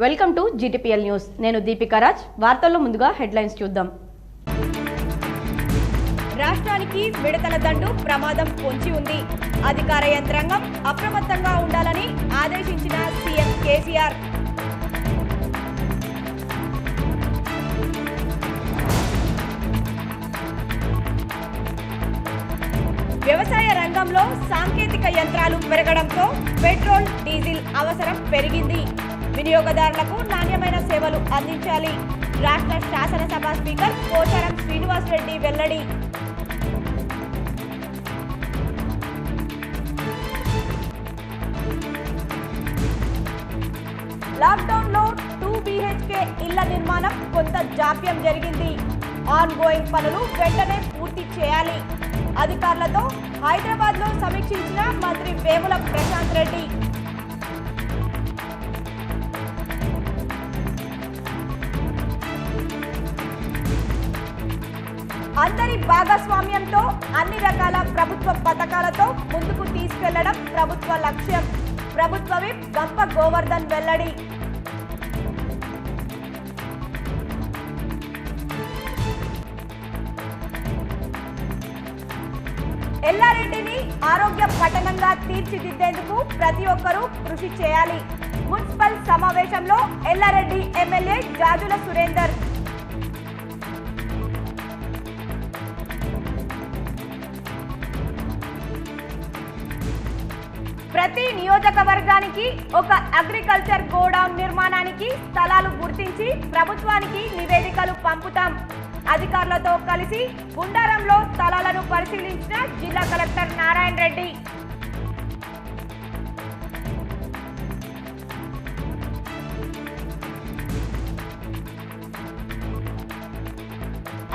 Welcome to GTPL news. నేను దీపికా రాజ్. వార్తల్లో ముందుగా హెడ్లైన్స్ చూద్దాం. రాష్ట్రానికి విడతల దండు ప్రమాదం పొంచి ఉంది. అధికార యంత్రాంగం అప్రమత్తంగా ఉండాలని ఆదేశించిన సీఎం కేసీఆర్. వ్యవసాయ రంగంలో సాంకేతిక యంత్రాలు పెరగడంతో పెట్రోల్, డీజిల్ అవసరం పెరిగింది. వినియోగదారులకు నాణ్యమైన సేవలు అందించాలి. రాష్ట్ర శాసనసభ స్పీకర్ పోచారం శ్రీనివాసరెడ్డి వెల్లడి. లాక్డౌన్లో 2 BHK ఇళ్ల నిర్మాణం కొంత జాప్యం జరిగింది. ఆన్ గోయింగ్ పనులు వెంటనే పూర్తి చేయాలి. అధికారులతో హైదరాబాద్లో సమీక్షించిన మంత్రి వేముల ప్రశాంత్ రెడ్డి. అందరి భాగస్వామ్యంతో అన్ని రకాల ప్రభుత్వ పథకాలతో ముందుకు తీసుకెళ్లడం ప్రభుత్వ లక్ష్యం. ప్రభుత్వ విప్ గంప గోవర్ధన్ వెల్లడి. ఎల్లారెడ్డిని ఆరోగ్య పట్టణంగా తీర్చిదిద్దేందుకు ప్రతి ఒక్కరూ కృషి చేయాలి. మున్సిపల్ సమావేశంలో ఎల్లారెడ్డి ఎమ్మెల్యే జాజుల సురేందర్. ప్రతి నియోజకవర్గానికి ఒక అగ్రికల్చర్ గోడౌన్ నిర్మాణానికి స్థలాలు గుర్తించి ప్రభుత్వానికి నివేదికలు పంపుతాం. అధికారులతో కలిసి గుండారంలో స్థలాలను పరిశీలించిన జిల్లా కలెక్టర్ నారాయణ రెడ్డి.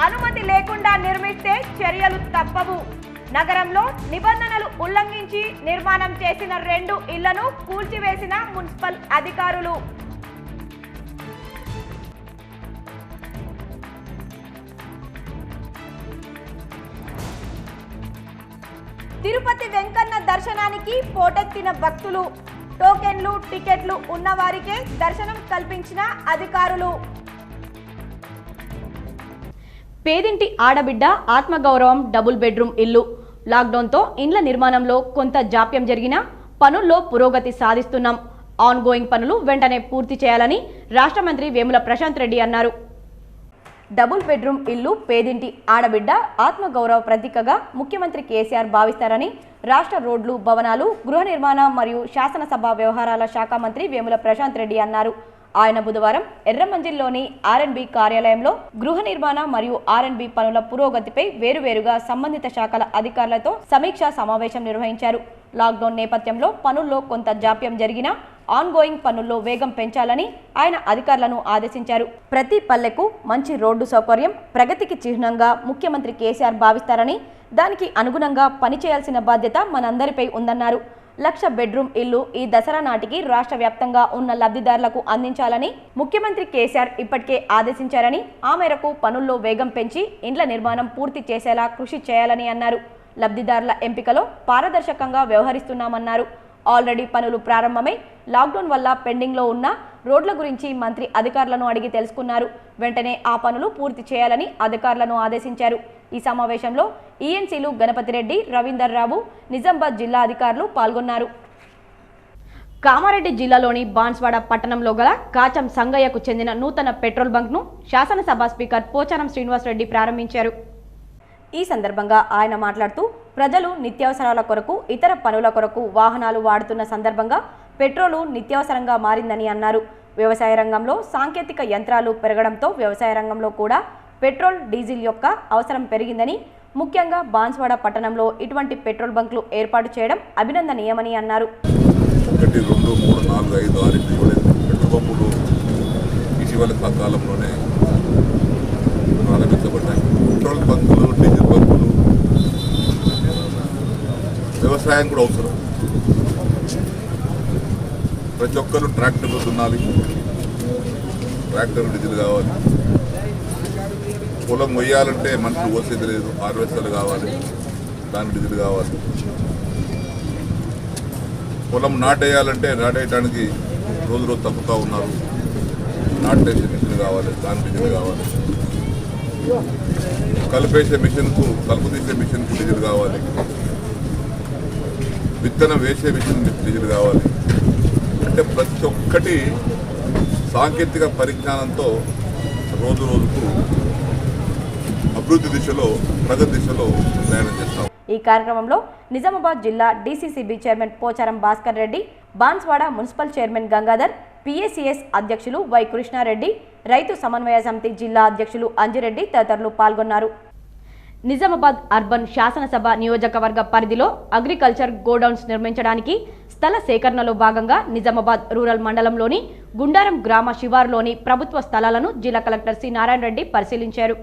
అనుమతి లేకుండా నిర్మిస్తే చర్యలు తప్పవు. నగరంలో నిబంధనలు ఉల్లంఘించి నిర్మాణం చేసిన 2 ఇళ్లను కూల్చివేసిన మున్సిపల్ అధికారులు. తిరుపతి వెంకన్న దర్శనానికి పోటెత్తిన భక్తులు. టోకెన్లు, టికెట్లు ఉన్నవారికే దర్శనం కల్పించిన అధికారులు. పేదింటి ఆడబిడ్డ ఆత్మగౌరవం డబుల్ బెడ్రూమ్ ఇల్లు. లాక్డౌన్తో ఇండ్ల నిర్మాణంలో కొంత జాప్యం జరిగినా పనుల్లో పురోగతి సాధిస్తున్నాం. ఆన్ గోయింగ్ పనులు వెంటనే పూర్తి చేయాలని రాష్ట్ర మంత్రి వేముల ప్రశాంత్ రెడ్డి అన్నారు. డబుల్ బెడ్రూమ్ ఇల్లు పేదింటి ఆడబిడ్డ ఆత్మగౌరవ ప్రతీకగా ముఖ్యమంత్రి కేసీఆర్ భావిస్తారని రాష్ట్ర రోడ్లు, భవనాలు, గృహ నిర్మాణ మరియు శాసనసభ వ్యవహారాల శాఖ మంత్రి వేముల ప్రశాంత్ రెడ్డి అన్నారు. ఆయన బుధవారం ఎర్రమంజిల్లోని R&B కార్యాలయంలో గృహ నిర్మాణ మరియు R&B పనుల పురోగతిపై వేరువేరుగా సంబంధిత శాఖల అధికారులతో సమీక్షా సమావేశం నిర్వహించారు. లాక్డౌన్ నేపథ్యంలో పనుల్లో కొంత జాప్యం జరిగినా ఆన్ గోయింగ్ పనుల్లో వేగం పెంచాలని ఆయన అధికారులను ఆదేశించారు. ప్రతి పల్లెకు మంచి రోడ్డు సౌకర్యం ప్రగతికి చిహ్నంగా ముఖ్యమంత్రి కేసీఆర్ భావిస్తారని దానికి అనుగుణంగా పనిచేయాల్సిన బాధ్యత మనందరిపై ఉందన్నారు. 1,00,000 బెడ్రూమ్ ఇల్లు ఈ దసరా నాటికి రాష్ట్ర వ్యాప్తంగా ఉన్న లబ్ధిదారులకు అందించాలని ముఖ్యమంత్రి కేసీఆర్ ఇప్పటికే ఆదేశించారని, ఆ మేరకు పనుల్లో వేగం పెంచి ఇండ్ల నిర్మాణం పూర్తి చేసేలా కృషి చేయాలని అన్నారు. లబ్ధిదారుల ఎంపికలో పారదర్శకంగా వ్యవహరిస్తున్నామన్నారు. ఆల్రెడీ పనులు ప్రారంభమై లాక్డౌన్ వల్ల పెండింగ్లో ఉన్న రోడ్ల గురించి మంత్రి అధికారులను అడిగి తెలుసుకున్నారు. వెంటనే ఆ పనులు పూర్తి చేయాలని అధికారులను ఆదేశించారు. ఈ సమావేశంలో ఈఎన్సీలు గణపతిరెడ్డి, రవీందర్ రావు, నిజామాబాద్ జిల్లా అధికారులు పాల్గొన్నారు. కామారెడ్డి జిల్లాలోని బాన్స్వాడ పట్టణంలో గల కాచం సంగయ్యకు చెందిన నూతన పెట్రోల్ బంక్ను శాసనసభ స్పీకర్ పోచారం శ్రీనివాసరెడ్డి ప్రారంభించారు. ఈ సందర్భంగా ఆయన మాట్లాడుతూ ప్రజలు నిత్యావసరాల కొరకు, ఇతర పనుల కొరకు వాహనాలు వాడుతున్న సందర్భంగా పెట్రోలు నిత్యావసరంగా మారిందని అన్నారు. వ్యవసాయ రంగంలో సాంకేతిక యంత్రాలు పెరగడంతో వ్యవసాయ రంగంలో కూడా పెట్రోల్, డీజిల్ యొక్క అవసరం పెరిగిందని, ముఖ్యంగా బాన్స్వాడ పట్టణంలో ఇటువంటి పెట్రోల్ బంకులు ఏర్పాటు చేయడం అభినందనీయమని అన్నారు. 1, 2, 3, 4, 5, 6 పెట్రోల్ పంపులు ఇటీవల కాలంలోనే ప్రారంభించబడ్డాయి. పెట్రోల్ బంకులు, డీజిల్ బంకులు వ్యవసాయం కూడా అవసరం. ప్రతి ఒక్కరు ట్రాక్టర్లు దున్నాలి, ట్రాక్టర్ డీజిల్ కావాలి. పొలం మొయ్యాలంటే మనుషులు పోసేది లేదు, హార్వెస్టర్లు కావాలి, దానికి డీజిల్ కావాలి. పొలం నాటేయాలంటే నాటేయడానికి రోజు తప్పుతూ ఉన్నారు. నాటేసే మిషన్ కావాలి, దాని మిషన్ కావాలి, కలిపేసే మిషన్కు, కలుపు తీసే మిషన్కు డీజిల్ కావాలి, విత్తనం వేసే మిషన్ డీజిల్ కావాలి. అంటే ప్రతి ఒక్కటి సాంకేతిక పరిజ్ఞానంతో రోజు రోజుకు అభివృద్ధి దిశలో, ప్రగతి దిశలో ప్రయాణం చేస్తాం. ఈ కార్యక్రమంలో నిజామాబాద్ జిల్లా DCCB chairman Pocharam Bhaskar Reddy, Banswada municipal chairman Gangadhar, PACS అధ్యక్షులు వై కృష్ణారెడ్డి, రైతు సమన్వయ సమితి జిల్లా అధ్యక్షులు అంజిరెడ్డి తదితరులు పాల్గొన్నారు. నిజామాబాద్ అర్బన్ శాసనసభ నియోజకవర్గ పరిధిలో అగ్రికల్చర్ గోడౌన్స్ నిర్మించడానికి స్థల సేకరణలో భాగంగా నిజామాబాద్ రూరల్ మండలంలోని గుండారం గ్రామ శివారులోని ప్రభుత్వ స్థలాలను జిల్లా కలెక్టర్ సి నారాయణ రెడ్డి పరిశీలించారు.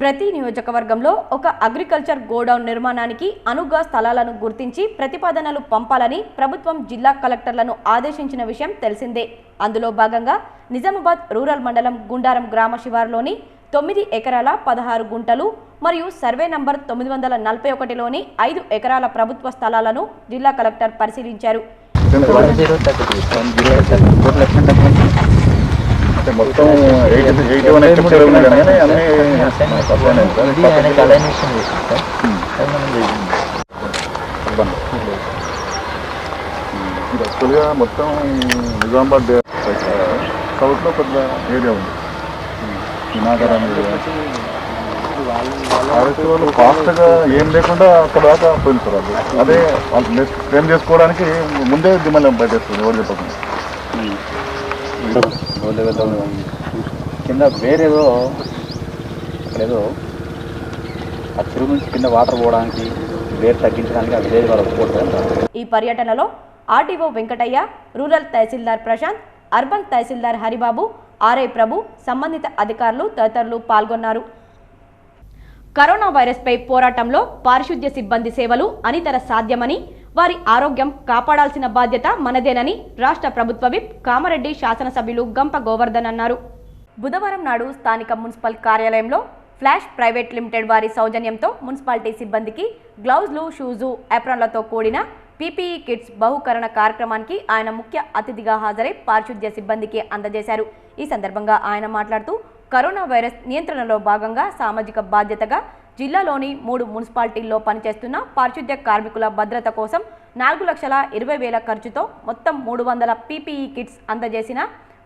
ప్రతి నియోజకవర్గంలో ఒక అగ్రికల్చర్ గోడౌన్ నిర్మాణానికి అనువుగా స్థలాలను గుర్తించి ప్రతిపాదనలు పంపాలని ప్రభుత్వం జిల్లా కలెక్టర్లను ఆదేశించిన విషయం తెలిసిందే. అందులో భాగంగా నిజామాబాద్ రూరల్ మండలం గుండారం గ్రామ శివారులోని 9 ఎకరాల 16 గుంటలు మరియు సర్వే నంబర్ 941లోని 5 ఎకరాల ప్రభుత్వ స్థలాలను జిల్లా కలెక్టర్ పరిశీలించారు. మొత్తం 81 హెక్టర్లు ఉన్నాయి కానీ అన్ని యాక్చువల్గా మొత్తం నిజామాబాద్ సౌత్లో పెద్ద ఏరియా ఉంది. వినాగరం వాళ్ళు ఫాస్ట్గా ఏం లేకుండా అక్కడ దాకా పోయింది సార్. అదే క్లెయిమ్ చేసుకోవడానికి ముందే దిమ్మల్ని బయటేస్తుంది ఎవరు చెప్పకుండా. కింద వేరేదో అక్కడేదో ఆ చెరువు నుంచి కింద వాటర్ పోవడానికి వేరు తగ్గించడానికి ఆ విలేజ్ వాళ్ళు ఒప్పుకోవట్లేదు. ఈ పర్యటనలో ఆర్డీఓ వెంకటయ్య, రూరల్ తహసీల్దార్ ప్రశాంత్, అర్బన్ తహసీల్దార్ హరిబాబు, ఆర్ఐ ప్రభు, సంబంధిత అధికారులు తదితరులు పాల్గొన్నారు. కరోనా వైరస్పై పోరాటంలో పారిశుద్ధ్య సిబ్బంది సేవలు అనితర సాధ్యమని, వారి ఆరోగ్యం కాపాడాల్సిన బాధ్యత మనదేనని రాష్ట్ర ప్రభుత్వ విప్ కామారెడ్డి శాసనసభ్యులు గంప గోవర్ధన్ అన్నారు. బుధవారం నాడు స్థానిక మున్సిపల్ కార్యాలయంలో ఫ్లాష్ ప్రైవేట్ లిమిటెడ్ వారి సౌజన్యంతో మున్సిపాలిటీ సిబ్బందికి గ్లౌజులు, షూజు, ఏప్రాన్లతో కూడిన PPE కిట్స్ బహుకరణ కార్యక్రమానికి ఆయన ముఖ్య అతిథిగా హాజరై పారిశుద్ధ్య సిబ్బందికి అందజేశారు. ఈ సందర్భంగా ఆయన మాట్లాడుతూ కరోనా వైరస్ నియంత్రణలో భాగంగా సామాజిక బాధ్యతగా జిల్లాలోని 3 మున్సిపాలిటీల్లో పనిచేస్తున్న పారిశుద్ధ్య కార్మికుల భద్రత కోసం 4,20,000 ఖర్చుతో మొత్తం 300 PPE కిట్స్ అందజేసిన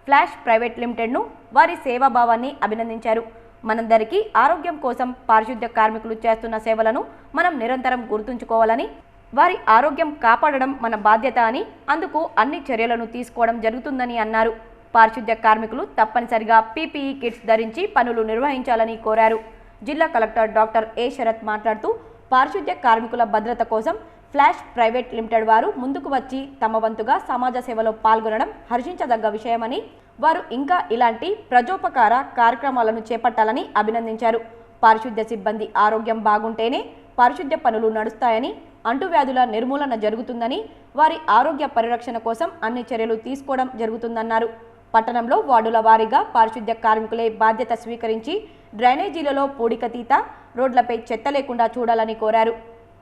ఫ్లాష్ ప్రైవేట్ లిమిటెడ్ను వారి సేవాభావాన్ని అభినందించారు. మనందరికీ ఆరోగ్యం కోసం పారిశుద్ధ్య కార్మికులు చేస్తున్న సేవలను మనం నిరంతరం గుర్తుంచుకోవాలని, వారి ఆరోగ్యం కాపాడడం మన బాధ్యత అని, అందుకు అన్ని చర్యలను తీసుకోవడం జరుగుతుందని అన్నారు. పారిశుద్ధ్య కార్మికులు తప్పనిసరిగా PPE కిట్స్ ధరించి పనులు నిర్వహించాలని కోరారు. జిల్లా కలెక్టర్ డాక్టర్ ఏ శరత్ మాట్లాడుతూ పారిశుద్ధ్య కార్మికుల భద్రత కోసం ఫ్లాష్ ప్రైవేట్ లిమిటెడ్ వారు ముందుకు వచ్చి తమ వంతుగా సమాజ సేవలో పాల్గొనడం హర్షించదగ్గ విషయమని, వారు ఇంకా ఇలాంటి ప్రజోపకార కార్యక్రమాలను చేపట్టాలని అభినందించారు. పారిశుద్ధ్య సిబ్బంది ఆరోగ్యం బాగుంటేనే పారిశుద్ధ్య పనులు నడుస్తాయని, అంటువ్యాధుల నిర్మూలన జరుగుతుందని, వారి ఆరోగ్య పరిరక్షణ కోసం అన్ని చర్యలు తీసుకోవడం జరుగుతుందన్నారు. పట్టణంలో వార్డుల వారీగా పారిశుద్ధ్య కార్మికులే బాధ్యత స్వీకరించి డ్రైనేజీలలో పూడికతీత, రోడ్లపై చెత్త లేకుండా చూడాలని కోరారు.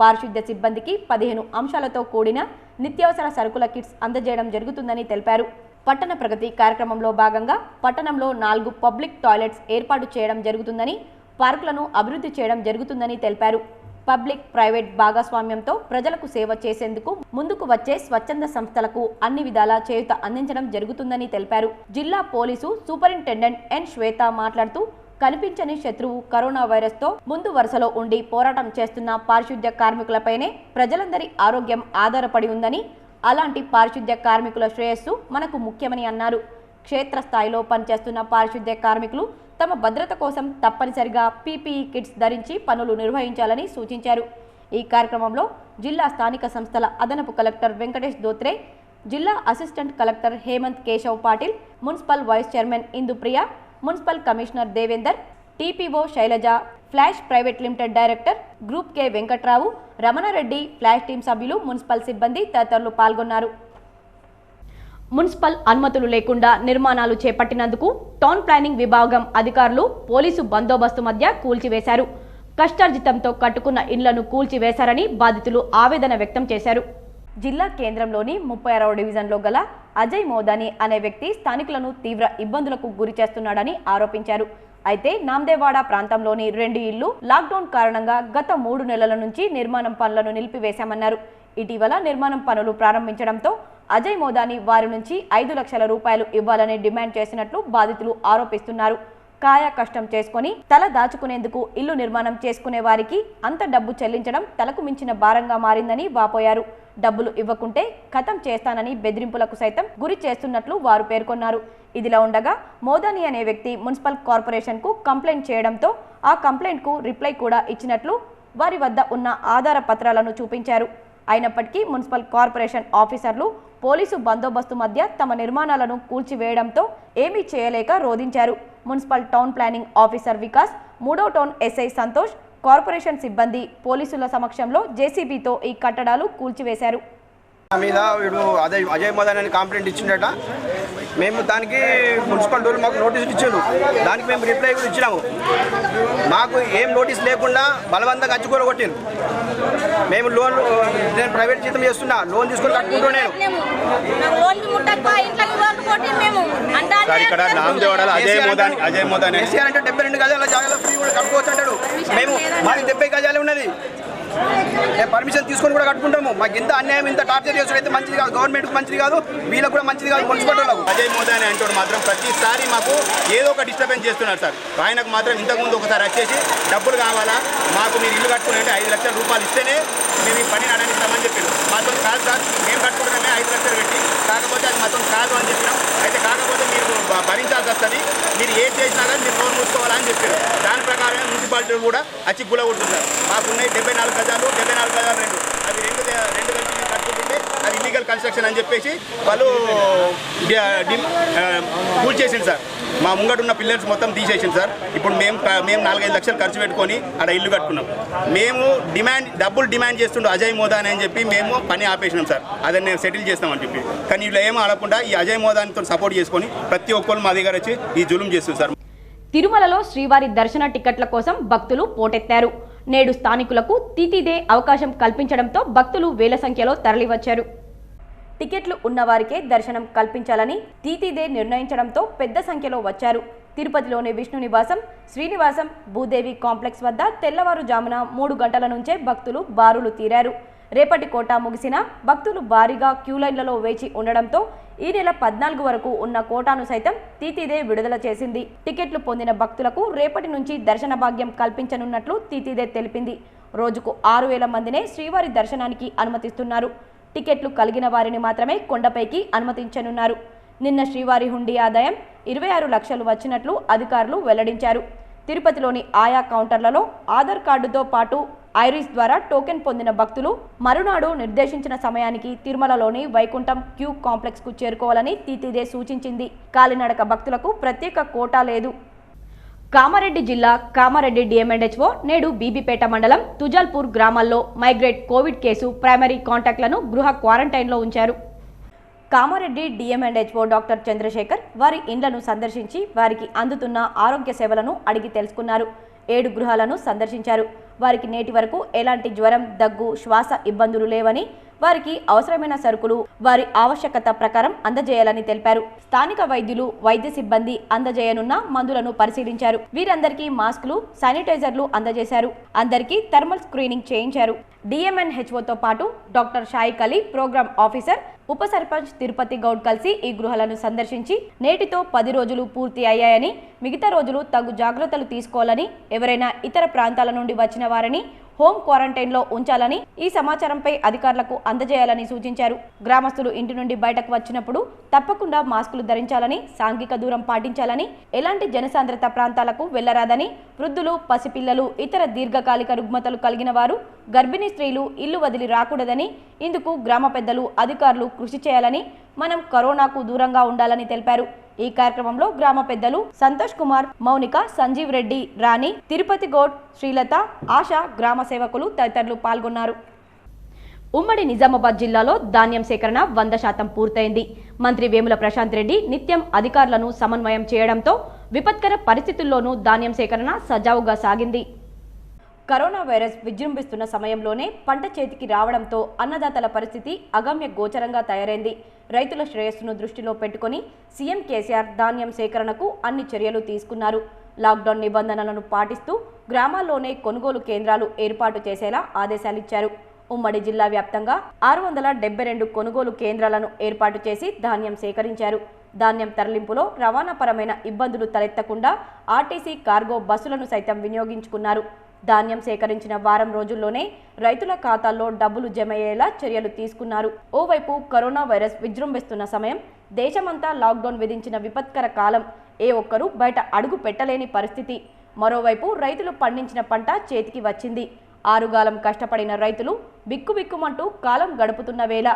పారిశుద్ధ్య సిబ్బందికి 15 అంశాలతో కూడిన నిత్యావసర సరుకుల కిట్స్ అందజేయడం జరుగుతుందని తెలిపారు. పట్టణ ప్రగతి కార్యక్రమంలో భాగంగా పట్టణంలో 4 పబ్లిక్ టాయిలెట్స్ ఏర్పాటు చేయడం జరుగుతుందని, పార్కులను అభివృద్ధి చేయడం జరుగుతుందని తెలిపారు. పబ్లిక్ ప్రైవేట్ భాగస్వామ్యంతో ప్రజలకు సేవ చేసేందుకు ముందుకు వచ్చే స్వచ్ఛంద సంస్థలకు అన్ని విధాలా చేయూత అందించడం జరుగుతుందని తెలిపారు. జిల్లా పోలీసు సూపరింటెండెంట్ ఎన్ శ్వేత మాట్లాడుతూ కనిపించని శత్రువు కరోనా వైరస్తో ముందు వరుసలో ఉండి పోరాటం చేస్తున్న పారిశుద్ధ్య కార్మికులపైనే ప్రజలందరి ఆరోగ్యం ఆధారపడి ఉందని, అలాంటి పారిశుద్ధ్య కార్మికుల శ్రేయస్సు మనకు ముఖ్యమని అన్నారు. క్షేత్రస్థాయిలో పనిచేస్తున్న పారిశుద్ధ్య కార్మికులు తమ భద్రత కోసం తప్పనిసరిగా PPE కిట్స్ ధరించి పనులు నిర్వహించాలని సూచించారు. ఈ కార్యక్రమంలో జిల్లా స్థానిక సంస్థల అదనపు కలెక్టర్ వెంకటేష్ దోత్రే, జిల్లా assistant collector Hemant Keshav Patil, municipal vice chairman Indupriya, municipal commissioner Devender, TPO Sailaja, flash private limited director group K Venkatrao, Ramana Reddy, flash team సభ్యులు, మున్సిపల్ సిబ్బంది తదితరులు పాల్గొన్నారు. మున్సిపల్ అనుమతులు లేకుండా నిర్మాణాలు చేపట్టినందుకు టౌన్ ప్లానింగ్ విభాగం అధికారులు పోలీసు బందోబస్తు మధ్య కూల్చివేశారు. కష్టార్జితంతో కట్టుకున్న ఇళ్లను కూల్చివేశారని బాధితులు ఆవేదన వ్యక్తం చేశారు. జిల్లా కేంద్రంలోని 36వ డివిజన్లో గల అజయ్ మోదాని అనే వ్యక్తి స్థానికులను తీవ్ర ఇబ్బందులకు గురి చేస్తున్నాడని ఆరోపించారు. అయితే నాందేవాడ ప్రాంతంలోని 2 ఇళ్లు లాక్డౌన్ కారణంగా గత 3 నెలల నుంచి నిర్మాణం పనులను నిలిపివేశామన్నారు. ఇటీవల నిర్మాణం పనులు ప్రారంభించడంతో అజయ్ మోదాని వారి నుంచి 5 లక్షల రూపాయలు ఇవ్వాలని డిమాండ్ చేసినట్లు బాధితులు ఆరోపిస్తున్నారు. కాయ కష్టం చేసుకుని తల దాచుకునేందుకు ఇల్లు నిర్మాణం చేసుకునే వారికి అంత డబ్బు చెల్లించడం తలకు మించిన భారంగా మారిందని వాపోయారు. డబ్బులు ఇవ్వకుంటే ఖతం చేస్తానని బెదిరింపులకు సైతం గురి చేస్తున్నట్లు వారు పేర్కొన్నారు. ఇదిలా ఉండగా మోదాని అనే వ్యక్తి మున్సిపల్ కార్పొరేషన్కు కంప్లైంట్ చేయడంతో ఆ కంప్లైంట్కు రిప్లై కూడా ఇచ్చినట్లు వారి వద్ద ఉన్న ఆధార పత్రాలను చూపించారు. అయినప్పటికీ మున్సిపల్ కార్పొరేషన్ ఆఫీసర్లు పోలీసు బందోబస్తు మధ్య తమ నిర్మాణాలను కూల్చివేయడంతో ఏమీ చేయలేక రోధించారు. Municipal town planning officer Vikas, 3వ టౌన్ ఎస్ఐ సంతోష్, కార్పొరేషన్ సిబ్బంది పోలీసుల సమక్షంలో జేసీబీతో ఈ కట్టడాలు కూల్చివేశారు. మీద వీడు అజయ్ మోదాని అని కంప్లైంట్ ఇచ్చిండట. మేము దానికి మున్సిపల్ వాళ్ళు మాకు నోటీసులు ఇచ్చారు. దానికి మేము రిప్లై కూడా ఇచ్చినాము. మాకు ఏం నోటీస్ లేకుండా బలవంతంగా అచ్చుకోలు కొట్టింది. మేము నేను ప్రైవేట్ జీతం చేస్తున్నా, లోన్ తీసుకొని కట్టుకుంటూ నేను ఇక్కడ నామదేవాడలో అజయ్ మోదాని కేసీఆర్ అంటే 72 గజాల జాగాలో ఫ్రీ కూడా కట్టుకోవచ్చు అంటాడు. మేము మాది 70 గజాలు ఉన్నది. మేము పర్మిషన్ తీసుకొని కూడా కట్టుకుంటాము. మాకు ఇంత అన్యాయం, ఇంత టార్చర్ చేసిన అయితే మంచిది కాదు. గవర్నమెంట్కి మంచిది కాదు, వీళ్ళకు కూడా మంచిది కాదు. మున్సిపల్ వాళ్ళకు అజయ్ మోదాని అంటాడు మాత్రం ప్రతిసారి మాకు ఏదో ఒక డిస్టర్బెన్స్ చేస్తున్నారు సార్. ఆయనకు మాత్రం ఇంతకుముందు ఒకసారి వచ్చేసి డబ్బులు కావాలా, మాకు మీరు ఇల్లు కట్టుకుని 5 లక్షల రూపాయలు ఇస్తేనే మేము ఈ పని నడనిస్తామని చెప్పారు. మాతో కాదు సార్, మేము కట్టుకుంటున్నామే 5 లక్షలు పెట్టి, కాకపోతే అది మాతో కాదు అని చెప్పినాం. అయితే కాకపోతే మీరు భరించాల్సి వస్తుంది, మీరు ఏం చేసినా కానీ మీరు నోరు మూసుకోవాలని చెప్పారు. దాని ప్రకారం మున్సిపాలిటీ కూడా వచ్చి గుల కొడుతున్నారు. మాకున్నాయి 74 గజాలు 2 అవి రెండు కలిసి కట్టుకుంటుంటే అది ఇల్లీగల్ కన్స్ట్రక్షన్ అని చెప్పేసి వాళ్ళు కూల్ చేసింది సార్. మా ముంగట ఉన్న పిల్లర్స్ మొత్తం తీసేసింది సార్. ఇప్పుడు మేము 4-5 లక్షలు ఖర్చు పెట్టుకొని అక్కడ ఇల్లు కట్టుకున్నాం. మేము డబ్బులు డిమాండ్ చేస్తుండే అజయ్ మోదాని అని చెప్పి మేము పని ఆపేసినాం సార్. అదని నేను సెటిల్ చేస్తామని చెప్పి. కానీ వీళ్ళు ఏమో ఆడకుండా ఈ అజయ్ మోదానితో సపోర్ట్ చేసుకొని ప్రతి ఒక్కరు మా దగ్గర వచ్చి ఈ జులుం చేస్తుంది సార్. తిరుమలలో శ్రీవారి దర్శన టికెట్ల కోసం భక్తులు పోటెత్తారు. నేడు స్థానికులకు తీతిదే అవకాశం కల్పించడంతో భక్తులు వేల సంఖ్యలో తరలివచ్చారు. టికెట్లు ఉన్నవారికే దర్శనం కల్పించాలని తీతిదే నిర్ణయించడంతో పెద్ద సంఖ్యలో వచ్చారు. తిరుపతిలోని విష్ణు నివాసం, శ్రీనివాసం, భూదేవి కాంప్లెక్స్ వద్ద తెల్లవారుజామున 3 గంటల నుంచే భక్తులు బారులు తీరారు. రేపటి కోటా ముగిసిన భక్తులు భారీగా క్యూలైన్లలో వేచి ఉండడంతో ఈ నెల 14 వరకు ఉన్న కోటాను సైతం తీతిదే విడుదల చేసింది. టికెట్లు పొందిన భక్తులకు రేపటి నుంచి దర్శన భాగ్యం కల్పించనున్నట్లు తీతిదే తెలిపింది. రోజుకు 6,000 మందినే శ్రీవారి దర్శనానికి అనుమతిస్తున్నారు. టికెట్లు కలిగిన వారిని మాత్రమే కొండపైకి అనుమతించనున్నారు. నిన్న శ్రీవారి హుండీ ఆదాయం 26 లక్షలు వచ్చినట్లు అధికారులు వెల్లడించారు. తిరుపతిలోని ఆయా కౌంటర్లలో ఆధార్ కార్డుతో పాటు ఐరిస్ ద్వారా టోకెన్ పొందిన భక్తులు మరునాడు నిర్దేశించిన సమయానికి తిరుమలలోని వైకుంఠం క్యూ కాంప్లెక్స్కు చేరుకోవాలని తీతిదే సూచించింది. కాలినడక భక్తులకు ప్రత్యేక కోటా లేదు. కామారెడ్డి జిల్లా కామారెడ్డి డిఎంఎండ్హెచ్ఓ నేడు బీబీపేట మండలం తుజాల్పూర్ గ్రామాల్లో మైగ్రేట్ కోవిడ్ కేసు ప్రైమరీ కాంటాక్ట్లను గృహ క్వారంటైన్లో ఉంచారు. కామారెడ్డి డిఎంఎండ్హెచ్ఓ డాక్టర్ చంద్రశేఖర్ వారి ఇండ్లను సందర్శించి వారికి అందుతున్న ఆరోగ్య సేవలను అడిగి తెలుసుకున్నారు. 7 గృహాలను సందర్శించారు. వారికి నేటి వరకు ఎలాంటి జ్వరం, దగ్గు, శ్వాస ఇబ్బందులు లేవని, వారికి అవసరమైన సరుకులు వారి ఆవశ్యకత ప్రకారం అందజేయాలని తెలిపారు. స్థానిక వైద్యులు, వైద్య సిబ్బంది అందజేయనున్న మందులను పరిశీలించారు. వీరందరికీ మాస్కులు, శానిటైజర్లు అందజేశారు. అందరికీ థర్మల్ స్క్రీనింగ్ చేయించారు. డిఎంఎన్హెచ్ఓతో పాటు డాక్టర్ షాయిక్ అలీ, ప్రోగ్రామ్ ఆఫీసర్, ఉప సర్పంచ్ తిరుపతి గౌడ్ కలిసి ఈ గృహాలను సందర్శించి నేటితో 10 రోజులు పూర్తి అయ్యాయని, మిగతా రోజులు తగు జాగ్రత్తలు తీసుకోవాలని, ఎవరైనా ఇతర ప్రాంతాల నుండి వచ్చిన వారిని హోం క్వారంటైన్లో ఉంచాలని, ఈ సమాచారంపై అధికారులకు అందజేయాలని సూచించారు. గ్రామస్తులు ఇంటి నుండి బయటకు వచ్చినప్పుడు తప్పకుండా మాస్కులు ధరించాలని, సాంఘిక దూరం పాటించాలని, ఎలాంటి జనసాంద్రత ప్రాంతాలకు వెళ్లరాదని, వృద్ధులు, పసిపిల్లలు, ఇతర దీర్ఘకాలిక రుగ్మతలు కలిగిన వారు, గర్భిణీ స్త్రీలు ఇల్లు వదిలి రాకూడదని, ఇందుకు గ్రామ పెద్దలు, అధికారులు కృషి చేయాలని, మనం కరోనాకు దూరంగా ఉండాలని తెలిపారు. ఈ కార్యక్రమంలో గ్రామ పెద్దలు సంతోష్ కుమార్, మౌనిక, సంజీవ్ రెడ్డి, రాణి, తిరుపతి గౌడ్, శ్రీలత, ఆశ, గ్రామ సేవకులు తదితరులు పాల్గొన్నారు. ఉమ్మడి నిజామాబాద్ జిల్లాలో ధాన్యం సేకరణ 100% పూర్తయింది. మంత్రి వేముల ప్రశాంత్ రెడ్డి నిత్యం అధికారులను సమన్వయం చేయడంతో విపత్కర పరిస్థితుల్లోనూ ధాన్యం సేకరణ సజావుగా సాగింది. కరోనా వైరస్ విజృంభిస్తున్న సమయంలోనే పంట చేతికి రావడంతో అన్నదాతల పరిస్థితి అగమ్య గోచరంగా తయారైంది. రైతుల శ్రేయస్సును దృష్టిలో పెట్టుకుని సీఎం కేసీఆర్ ధాన్యం సేకరణకు అన్ని చర్యలు తీసుకున్నారు. లాక్డౌన్ నిబంధనలను పాటిస్తూ గ్రామాల్లోనే కొనుగోలు కేంద్రాలు ఏర్పాటు చేసేలా ఆదేశాలిచ్చారు. ఉమ్మడి జిల్లా వ్యాప్తంగా 672 కొనుగోలు కేంద్రాలను ఏర్పాటు చేసి ధాన్యం సేకరించారు. ధాన్యం తరలింపులో రవాణాపరమైన ఇబ్బందులు తలెత్తకుండా ఆర్టీసీ కార్గో బస్సులను సైతం వినియోగించుకున్నారు. ధాన్యం సేకరించిన వారం రోజుల్లోనే రైతుల ఖాతాల్లో డబ్బులు జమయ్యేలా చర్యలు తీసుకున్నారు. ఓవైపు కరోనా వైరస్ విజృంభిస్తున్న సమయం, దేశమంతా లాక్డౌన్ విధించిన విపత్కర కాలం, ఏ ఒక్కరూ బయట అడుగు పెట్టలేని పరిస్థితి. మరోవైపు రైతులు పండించిన పంట చేతికి వచ్చింది. ఆరుగాలం కష్టపడిన రైతులు బిక్కుబిక్కుమంటూ కాలం గడుపుతున్న వేళ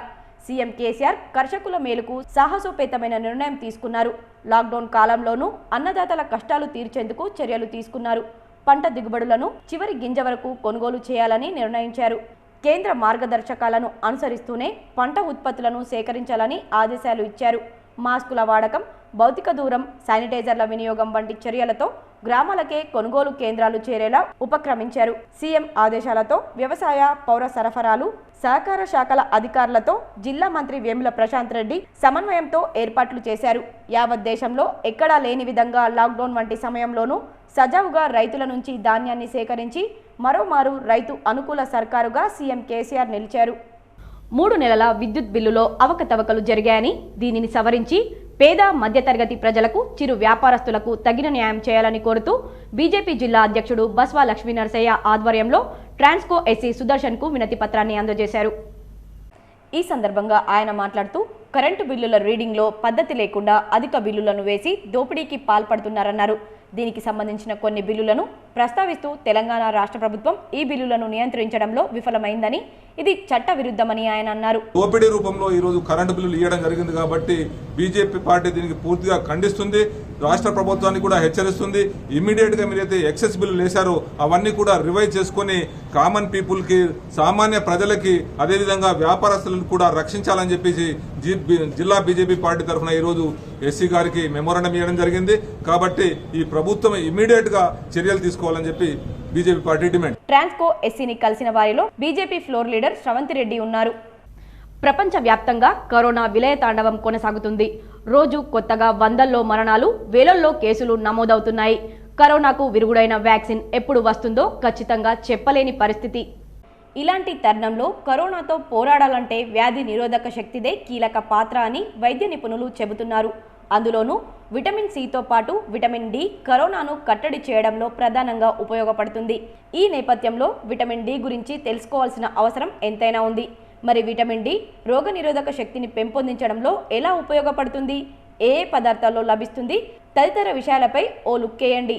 సీఎం కేసీఆర్ కర్షకుల మేలుకు సాహసోపేతమైన నిర్ణయం తీసుకున్నారు. లాక్డౌన్ కాలంలోనూ అన్నదాతల కష్టాలు తీర్చేందుకు చర్యలు తీసుకున్నారు. పంట దిగుబడులను చివరి గింజ వరకు కొనుగోలు చేయాలని నిర్ణయించారు. కేంద్ర మార్గదర్శకాలను అనుసరిస్తూనే పంట ఉత్పత్తులను సేకరించాలని ఆదేశాలు ఇచ్చారు. మాస్కుల వాడకం, భౌతిక దూరం, శానిటైజర్ల వినియోగం వంటి చర్యలతో గ్రామాలకే కొనుగోలు కేంద్రాలు చేరేలా ఉపక్రమించారు. సీఎం ఆదేశాలతో వ్యవసాయ, పౌర సరఫరాలు, సహకార శాఖల అధికారులతో జిల్లా మంత్రి వేముల ప్రశాంత్ రెడ్డి సమన్వయంతో ఏర్పాట్లు చేశారు. యావత్ దేశంలో ఎక్కడా లేని విధంగా లాక్డౌన్ వంటి సమయంలోనూ సజావుగా రైతుల నుంచి ధాన్యాన్ని సేకరించి మరోమారు రైతు అనుకూల సర్కారుగా సీఎం కేసీఆర్ నిలిచారు. 3 నెలల విద్యుత్ బిల్లులో అవకతవకలు జరిగాయని, దీనిని సవరించి పేద మధ్యతరగతి ప్రజలకు, చిరు వ్యాపారస్తులకు తగిన న్యాయం చేయాలని కోరుతూ బీజేపీ జిల్లా అధ్యక్షుడు బస్వా లక్ష్మీనరసయ్య ఆధ్వర్యంలో ట్రాన్స్కో ఎస్సీ సుదర్శన్కు వినతి పత్రాన్ని అందజేశారు. ఈ సందర్భంగా ఆయన మాట్లాడుతూ కరెంటు బిల్లుల రీడింగ్లో పద్ధతి లేకుండా అధిక బిల్లులను వేసి దోపిడీకి పాల్పడుతున్నారన్నారు. దీనికి సంబంధించిన కొన్ని బిల్లులను ప్రస్తావిస్తూ తెలంగాణ రాష్ట్ర ప్రభుత్వం ఈ బిల్లులను నియంత్రించడంలో విఫలమైందని, ఇది చట్ట విరుద్ధమని ఆయన అన్నారు. దోపిడీ రూపంలో ఈరోజు కరెంటు బిల్లులు ఇవ్వడం జరిగింది కాబట్టి బీజేపీ పార్టీ దీనికి పూర్తిగా ఖండిస్తుంది. రాష్ట్ర ప్రభుత్వాన్ని కూడా హెచ్చరిస్తుంది. ఇమ్మీడియట్ గా మీరైతే ఎక్సెస్ బిల్లులు వేశారో అవన్నీ కూడా రివైజ్ చేసుకుని కామన్ పీపుల్ కి, సామాన్య ప్రజలకి, అదేవిధంగా వ్యాపారస్తులను కూడా రక్షించాలని చెప్పేసి జిల్లా బీజేపీ పార్టీ తరఫున ఈరోజు ఎస్సీ గారికి మెమోరాండం ఇవ్వడం జరిగింది. కాబట్టి ఈ ప్రభుత్వం ఇమ్మీడియట్ గా చర్యలు తీసుకోవాలని చెప్పి బీజేపీ పార్టీ డిమాండ్. ట్రాన్స్కో ఎస్సీని కలిసిన వారిలో బీజేపీ ఫ్లోర్ లీడర్ శ్రవంతిరెడ్డి ఉన్నారు. ప్రపంచవ్యాప్తంగా కరోనా విలయతాండవం కొనసాగుతుంది. రోజు కొత్తగా వందల్లో మరణాలు, వేలల్లో కేసులు నమోదవుతున్నాయి. కరోనాకు విరుగుడైన వ్యాక్సిన్ ఎప్పుడు వస్తుందో ఖచ్చితంగా చెప్పలేని పరిస్థితి. ఇలాంటి తరుణంలో కరోనాతో పోరాడాలంటే వ్యాధి నిరోధక శక్తిదే కీలక పాత్ర అని వైద్య నిపుణులు చెబుతున్నారు. అందులోనూ విటమిన్ సితో పాటు విటమిన్ డి కరోనాను కట్టడి చేయడంలో ప్రధానంగా ఉపయోగపడుతుంది. ఈ నేపథ్యంలో విటమిన్ డి గురించి తెలుసుకోవాల్సిన అవసరం ఎంతైనా ఉంది. మరి విటమిన్ డి రోగనిరోధక శక్తిని పెంపొందించడంలో ఎలా ఉపయోగపడుతుంది, ఏ పదార్థాల్లో లభిస్తుంది తదితర విషయాలపై ఓ లుక్కేయండి.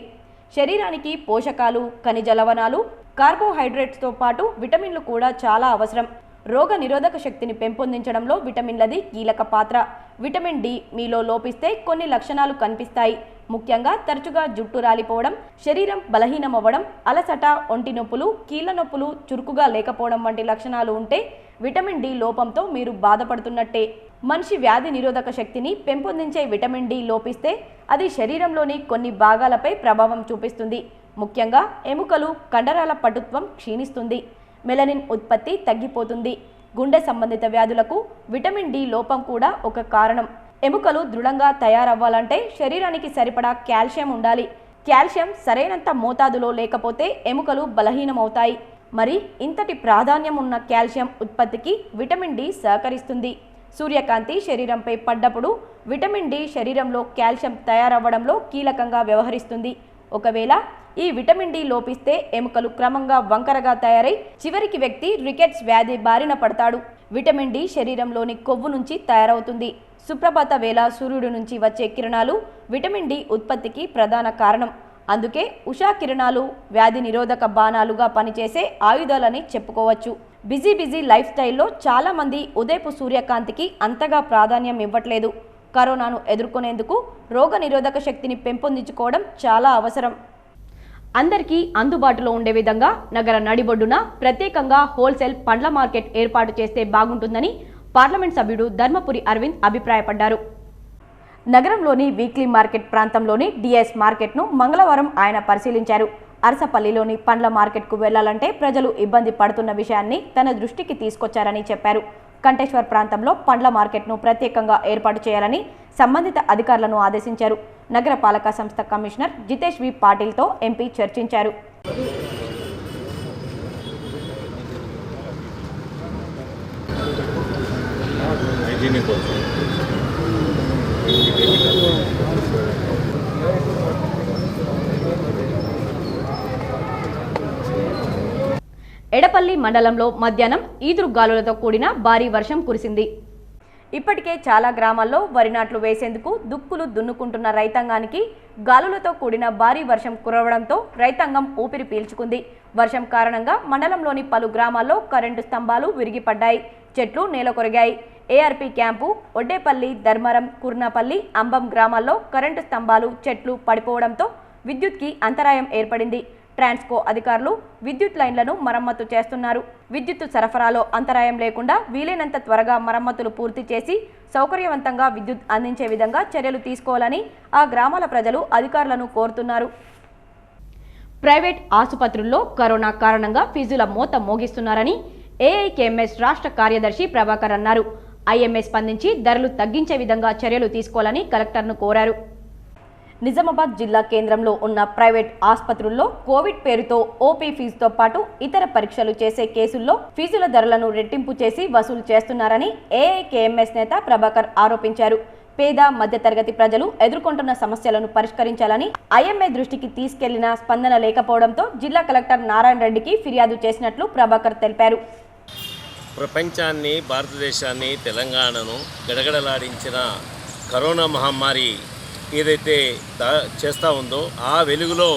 శరీరానికి పోషకాలు, ఖనిజ లవణాలు, కార్బోహైడ్రేట్స్తో పాటు విటమిన్లు కూడా చాలా అవసరం. రోగ నిరోధక శక్తిని పెంపొందించడంలో విటమిన్లది కీలక పాత్ర. విటమిన్ డి మీలో లోపిస్తే కొన్ని లక్షణాలు కనిపిస్తాయి. ముఖ్యంగా తరచుగా జుట్టు రాలిపోవడం, శరీరం బలహీనమవ్వడం, అలసట, ఒంటి నొప్పులు, కీళ్ల నొప్పులు, చురుకుగా లేకపోవడం వంటి లక్షణాలు ఉంటే విటమిన్ డి లోపంతో మీరు బాధపడుతున్నట్టే. మనిషి వ్యాధి నిరోధక శక్తిని పెంపొందించే విటమిన్ డి లోపిస్తే అది శరీరంలోని కొన్ని భాగాలపై ప్రభావం చూపిస్తుంది. ముఖ్యంగా ఎముకలు, కండరాల పటుత్వం క్షీణిస్తుంది. మెలనిన్ ఉత్పత్తి తగ్గిపోతుంది. గుండె సంబంధిత వ్యాధులకు విటమిన్ డి లోపం కూడా ఒక కారణం. ఎముకలు దృఢంగా తయారవ్వాలంటే శరీరానికి సరిపడా కాల్షియం ఉండాలి. కాల్షియం సరైనంత మోతాదులో లేకపోతే ఎముకలు బలహీనమవుతాయి. మరి ఇంతటి ప్రాధాన్యం ఉన్న కాల్షియం ఉత్పత్తికి విటమిన్ డి సహకరిస్తుంది. సూర్యకాంతి శరీరంపై పడ్డప్పుడు విటమిన్ డి శరీరంలో కాల్షియం తయారవ్వడంలో కీలకంగా వ్యవహరిస్తుంది. ఒకవేళ ఈ విటమిన్ డి లోపిస్తే ఎముకలు క్రమంగా వంకరగా తయారై చివరికి వ్యక్తి రికెట్స్ వ్యాధి బారిన పడతాడు. విటమిన్ డి శరీరంలోని కొవ్వు నుంచి తయారవుతుంది. సుప్రభాత వేళ సూర్యుడి నుంచి వచ్చే కిరణాలు విటమిన్ డి ఉత్పత్తికి ప్రధాన కారణం. అందుకే ఉషా కిరణాలు వ్యాధి నిరోధక బాణాలుగా పనిచేసే ఆయుధాలని చెప్పుకోవచ్చు. బిజీ లైఫ్ స్టైల్లో చాలామంది ఉదయపు సూర్యకాంతికి అంతగా ప్రాధాన్యం ఇవ్వట్లేదు. కరోనాను ఎదుర్కొనేందుకు రోగ నిరోధక శక్తిని పెంపొందించుకోవడం చాలా అవసరం. అందరికీ అందుబాటులో ఉండే విధంగా నగర నడిబొడ్డున ప్రత్యేకంగా హోల్సేల్ పండ్ల మార్కెట్ ఏర్పాటు చేస్తే బాగుంటుందని పార్లమెంట్ సభ్యుడు ధర్మపురి అరవింద్ అభిప్రాయపడ్డారు. నగరంలోని వీక్లీ మార్కెట్ ప్రాంతంలోని డిఎస్ మార్కెట్ను మంగళవారం ఆయన పరిశీలించారు. అరసపల్లిలోని పండ్ల మార్కెట్కు వెళ్లాలంటే ప్రజలు ఇబ్బంది పడుతున్న విషయాన్ని తన దృష్టికి తీసుకొచ్చారని చెప్పారు. కంటేశ్వర్ ప్రాంతంలో పండ్ల మార్కెట్ను ప్రత్యేకంగా ఏర్పాటు చేయాలని సంబంధిత అధికారులను ఆదేశించారు. నగరపాలక సంస్థ కమిషనర్ జితేష్ వి పాటిల్తో ఎంపీ చర్చించారు. ఎడపల్లి మండలంలో మధ్యాహ్నం ఈదురుగాలులతో కూడిన భారీ వర్షం కురిసింది. ఇప్పటికే చాలా గ్రామాల్లో వరి నాట్లు వేసేందుకు దుక్కులు దున్నుకుంటున్న రైతాంగానికి గాలులతో కూడిన భారీ వర్షం కురవడంతో రైతాంగం ఊపిరి పీల్చుకుంది. వర్షం కారణంగా మండలంలోని పలు గ్రామాల్లో కరెంటు స్తంభాలు విరిగిపడ్డాయి, చెట్లు నేలకొరిగాయి. ఏఆర్పీ క్యాంపు, ఒడ్డేపల్లి, ధర్మరం, కుర్నాపల్లి, అంబం గ్రామాల్లో కరెంటు స్తంభాలు, చెట్లు పడిపోవడంతో విద్యుత్కి అంతరాయం ఏర్పడింది. ట్రాన్స్కో అధికారులు విద్యుత్ లైన్లను మరమ్మతు చేస్తున్నారు. విద్యుత్ సరఫరాలో అంతరాయం లేకుండా వీలైనంత త్వరగా మరమ్మతులు పూర్తి చేసి సౌకర్యవంతంగా విద్యుత్ అందించే విధంగా చర్యలు తీసుకోవాలని ఆ గ్రామాల ప్రజలు అధికారులను కోరుతున్నారు. ప్రైవేట్ ఆసుపత్రుల్లో కరోనా కారణంగా ఫీజుల మోత మోగిస్తున్నారని ఏఐకేఎంఎస్ రాష్ట్ర కార్యదర్శి ప్రభాకర్ అన్నారు. ఐఎంఎస్ స్పందించి ధరలు తగ్గించే విధంగా చర్యలు తీసుకోవాలని కలెక్టర్ను కోరారు. నిజామాబాద్ జిల్లా కేంద్రంలో ఉన్న ప్రైవేట్ ఆసుపత్రుల్లో కోవిడ్ పేరుతో ఓపీ ఫీజుతో పాటు ఇతర పరీక్షలు చేసే కేసుల్లో ఫీజుల ధరలను రెట్టింపు చేసి వసూలు చేస్తున్నారని ఏఐకేఎంఎస్ నేత ప్రభాకర్ ఆరోపించారు. పేద మధ్యతరగతి ప్రజలు ఎదుర్కొంటున్న సమస్యలను పరిష్కరించాలని ఐఎంఏ దృష్టికి తీసుకెళ్లిన స్పందన లేకపోవడంతో జిల్లా కలెక్టర్ నారాయణ రెడ్డికి ఫిర్యాదు చేసినట్లు ప్రభాకర్ తెలిపారు. ప్రపంచాన్ని, భారతదేశాన్ని, తెలంగాణను గడగడలాడించిన కరోనా మహమ్మారి ఏదైతే చేస్తూ ఉందో ఆ వెలుగులో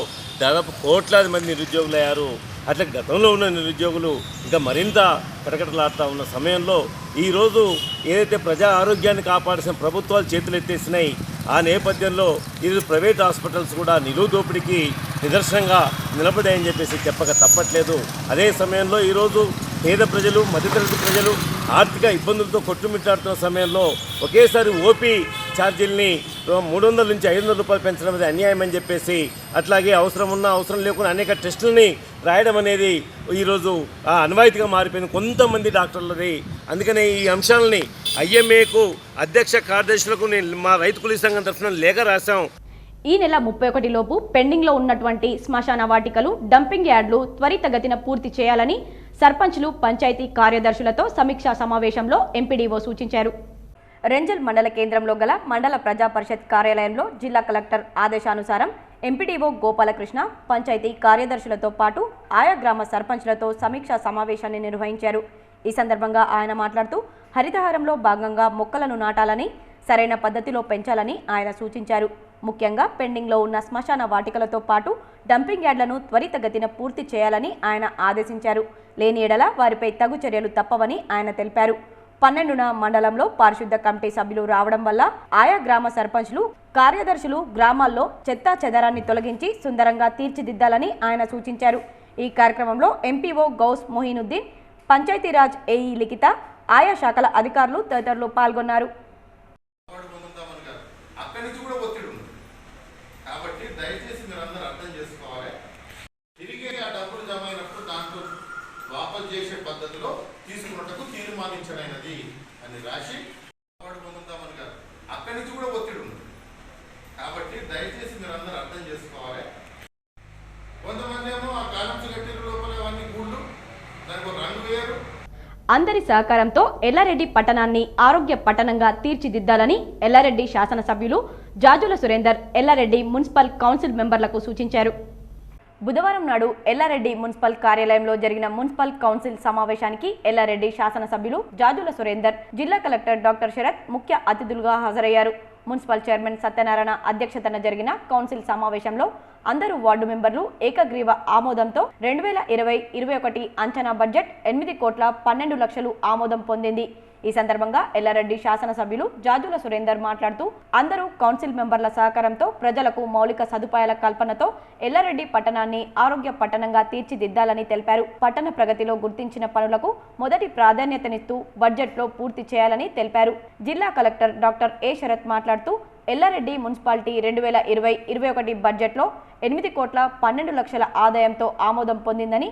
దాదాపు కోట్లాది మంది నిరుద్యోగులయ్యారు. అట్లా గతంలో ఉన్న నిరుద్యోగులు ఇంకా మరింత కటకటలాడుతూ ఉన్న సమయంలో ఈరోజు ఏదైతే ప్రజా ఆరోగ్యాన్ని కాపాడాల్సిన ప్రభుత్వాలు చేతులెత్తేసినాయి, ఆ నేపథ్యంలో ఈరోజు ప్రైవేట్ హాస్పిటల్స్ కూడా నిలువు దోపిడీకి నిదర్శనంగా నిలబడాయని చెప్పేసి చెప్పక తప్పట్లేదు. అదే సమయంలో ఈరోజు పేద ప్రజలు, మధ్యతరగతి ప్రజలు ఆర్థిక ఇబ్బందులతో కొట్టుమిట్టాడుతున్న సమయంలో ఒకేసారి ఓపీ ఛార్జీల్ని 300 నుంచి 500 రూపాయలు పెంచడం అనేది అన్యాయం అని చెప్పేసి, అట్లాగే అవసరం ఉన్నా అవసరం లేకుండా అనేక టెస్టులని రాయడం అనేది ఈరోజు అన్వాయితీగా మారిపోయింది కొంతమంది డాక్టర్లది. అందుకనే ఈ అంశాలని ఐఎంఏకు అధ్యక్ష కార్యదర్శులకు మా రైతు కూలీ సంఘం తరఫున లేఖ రాశాం. ఈ నెల 31 లోపు పెండింగ్లో ఉన్నటువంటి శ్మశాన వాటికలు, డంపింగ్ యార్డులు త్వరితగతిన పూర్తి చేయాలని సర్పంచ్లు, పంచాయతీ కార్యదర్శులతో సమీక్షా సమావేశంలో ఎంపీడీఓ సూచించారు. రెంజల్ మండల కేంద్రంలో గల మండల ప్రజా పరిషత్ కార్యాలయంలో జిల్లా కలెక్టర్ ఆదేశానుసారం ఎంపీడీఓ గోపాలకృష్ణ, పంచాయతీ కార్యదర్శులతో పాటు ఆయా గ్రామ సర్పంచ్లతో సమీక్షా సమావేశాన్ని నిర్వహించారు. ఈ సందర్భంగా ఆయన మాట్లాడుతూ హరితహారంలో భాగంగా మొక్కలను నాటాలని, సరైన పద్ధతిలో పెంచాలని ఆయన సూచించారు. ముఖ్యంగా పెండింగ్లో ఉన్న శ్మశాన వాటికలతో పాటు డంపింగ్ యార్డులను త్వరితగతిన పూర్తి చేయాలని ఆయన ఆదేశించారు. లేని ఎడల వారిపై తగు చర్యలు తప్పవని ఆయన తెలిపారు. 12న మండలంలో పారిశుద్ధ కమిటీ సభ్యులు రావడం వల్ల ఆయా గ్రామ సర్పంచ్లు, కార్యదర్శులు గ్రామాల్లో చెత్తా చెదారాన్ని తొలగించి సుందరంగా తీర్చిదిద్దాలని ఆయన సూచించారు. ఈ కార్యక్రమంలో ఎంపీఓ గౌస్ మొహినుద్దీన్, పంచాయతీరాజ్ ఏఈ లిఖిత, ఆయా శాఖల అధికారులు తదితరులు పాల్గొన్నారు. కాబట్టి దయచేసి మీరందరూ అర్థం చేసుకోవాలి. తిరిగి ఆ డబ్బులు జమ అయినప్పుడు దాంట్లో వాపసు చేసే పద్ధతిలో తీసుకున్నట్టుకు తీర్మానించడైనది అని రాసి పొందుతామని కాదు, అక్కడి నుంచి కూడా ఒత్తిడి ఉంది. కాబట్టి దయచేసి మీరందరూ అర్థం చేసుకోవాలి. కొంతమంది ఏమో ఆ కాలమ్స్ కట్టిన లోపల అవన్నీ గూళ్ళు, దానికి ఒక రంగు వేయరు. అందరి సహకారంతో ఎల్లారెడ్డి పట్టణాన్ని ఆరోగ్య పట్టణంగా తీర్చిదిద్దాలని ఎల్లారెడ్డి శాసనసభ్యులు జాజుల సురేందర్ ఎల్లారెడ్డి మున్సిపల్ కౌన్సిల్ మెంబర్లకు సూచించారు. బుధవారం నాడు ఎల్లారెడ్డి మున్సిపల్ కార్యాలయంలో జరిగిన మున్సిపల్ కౌన్సిల్ సమావేశానికి ఎల్లారెడ్డి శాసనసభ్యులు జాజుల సురేందర్, జిల్లా కలెక్టర్ డాక్టర్ శరత్ ముఖ్య అతిథులుగా హాజరయ్యారు. మున్సిపల్ చైర్మన్ సత్యనారాయణ అధ్యక్షతన జరిగిన కౌన్సిల్ సమావేశంలో అందరూ వార్డు మెంబర్లు ఏకగ్రీవ ఆమోదంతో 2020-21 అంచనా బడ్జెట్ 8,12,00,000 ఆమోదం పొందింది. ఈ సందర్భంగా ఎల్లారెడ్డి శాసనసభ్యులు జాజుల సురేందర్ మాట్లాడుతూ అందరూ కౌన్సిల్ మెంబర్ల సహకారంతో ప్రజలకు మౌలిక సదుపాయాల కల్పనతో ఎల్లారెడ్డి పట్టణాన్ని ఆరోగ్య పట్టణంగా తీర్చిదిద్దాలని తెలిపారు. పట్టణ ప్రగతిలో గుర్తించిన పనులకు మొదటి ప్రాధాన్యతనిస్తూ బడ్జెట్లో పూర్తి చేయాలని తెలిపారు. జిల్లా కలెక్టర్ డాక్టర్ ఏ శరత్ మాట్లాడుతూ ఎల్లారెడ్డి మున్సిపాలిటీ 2020-21 బడ్జెట్లో 8,12,00,000 ఆదాయంతో ఆమోదం పొందిందని,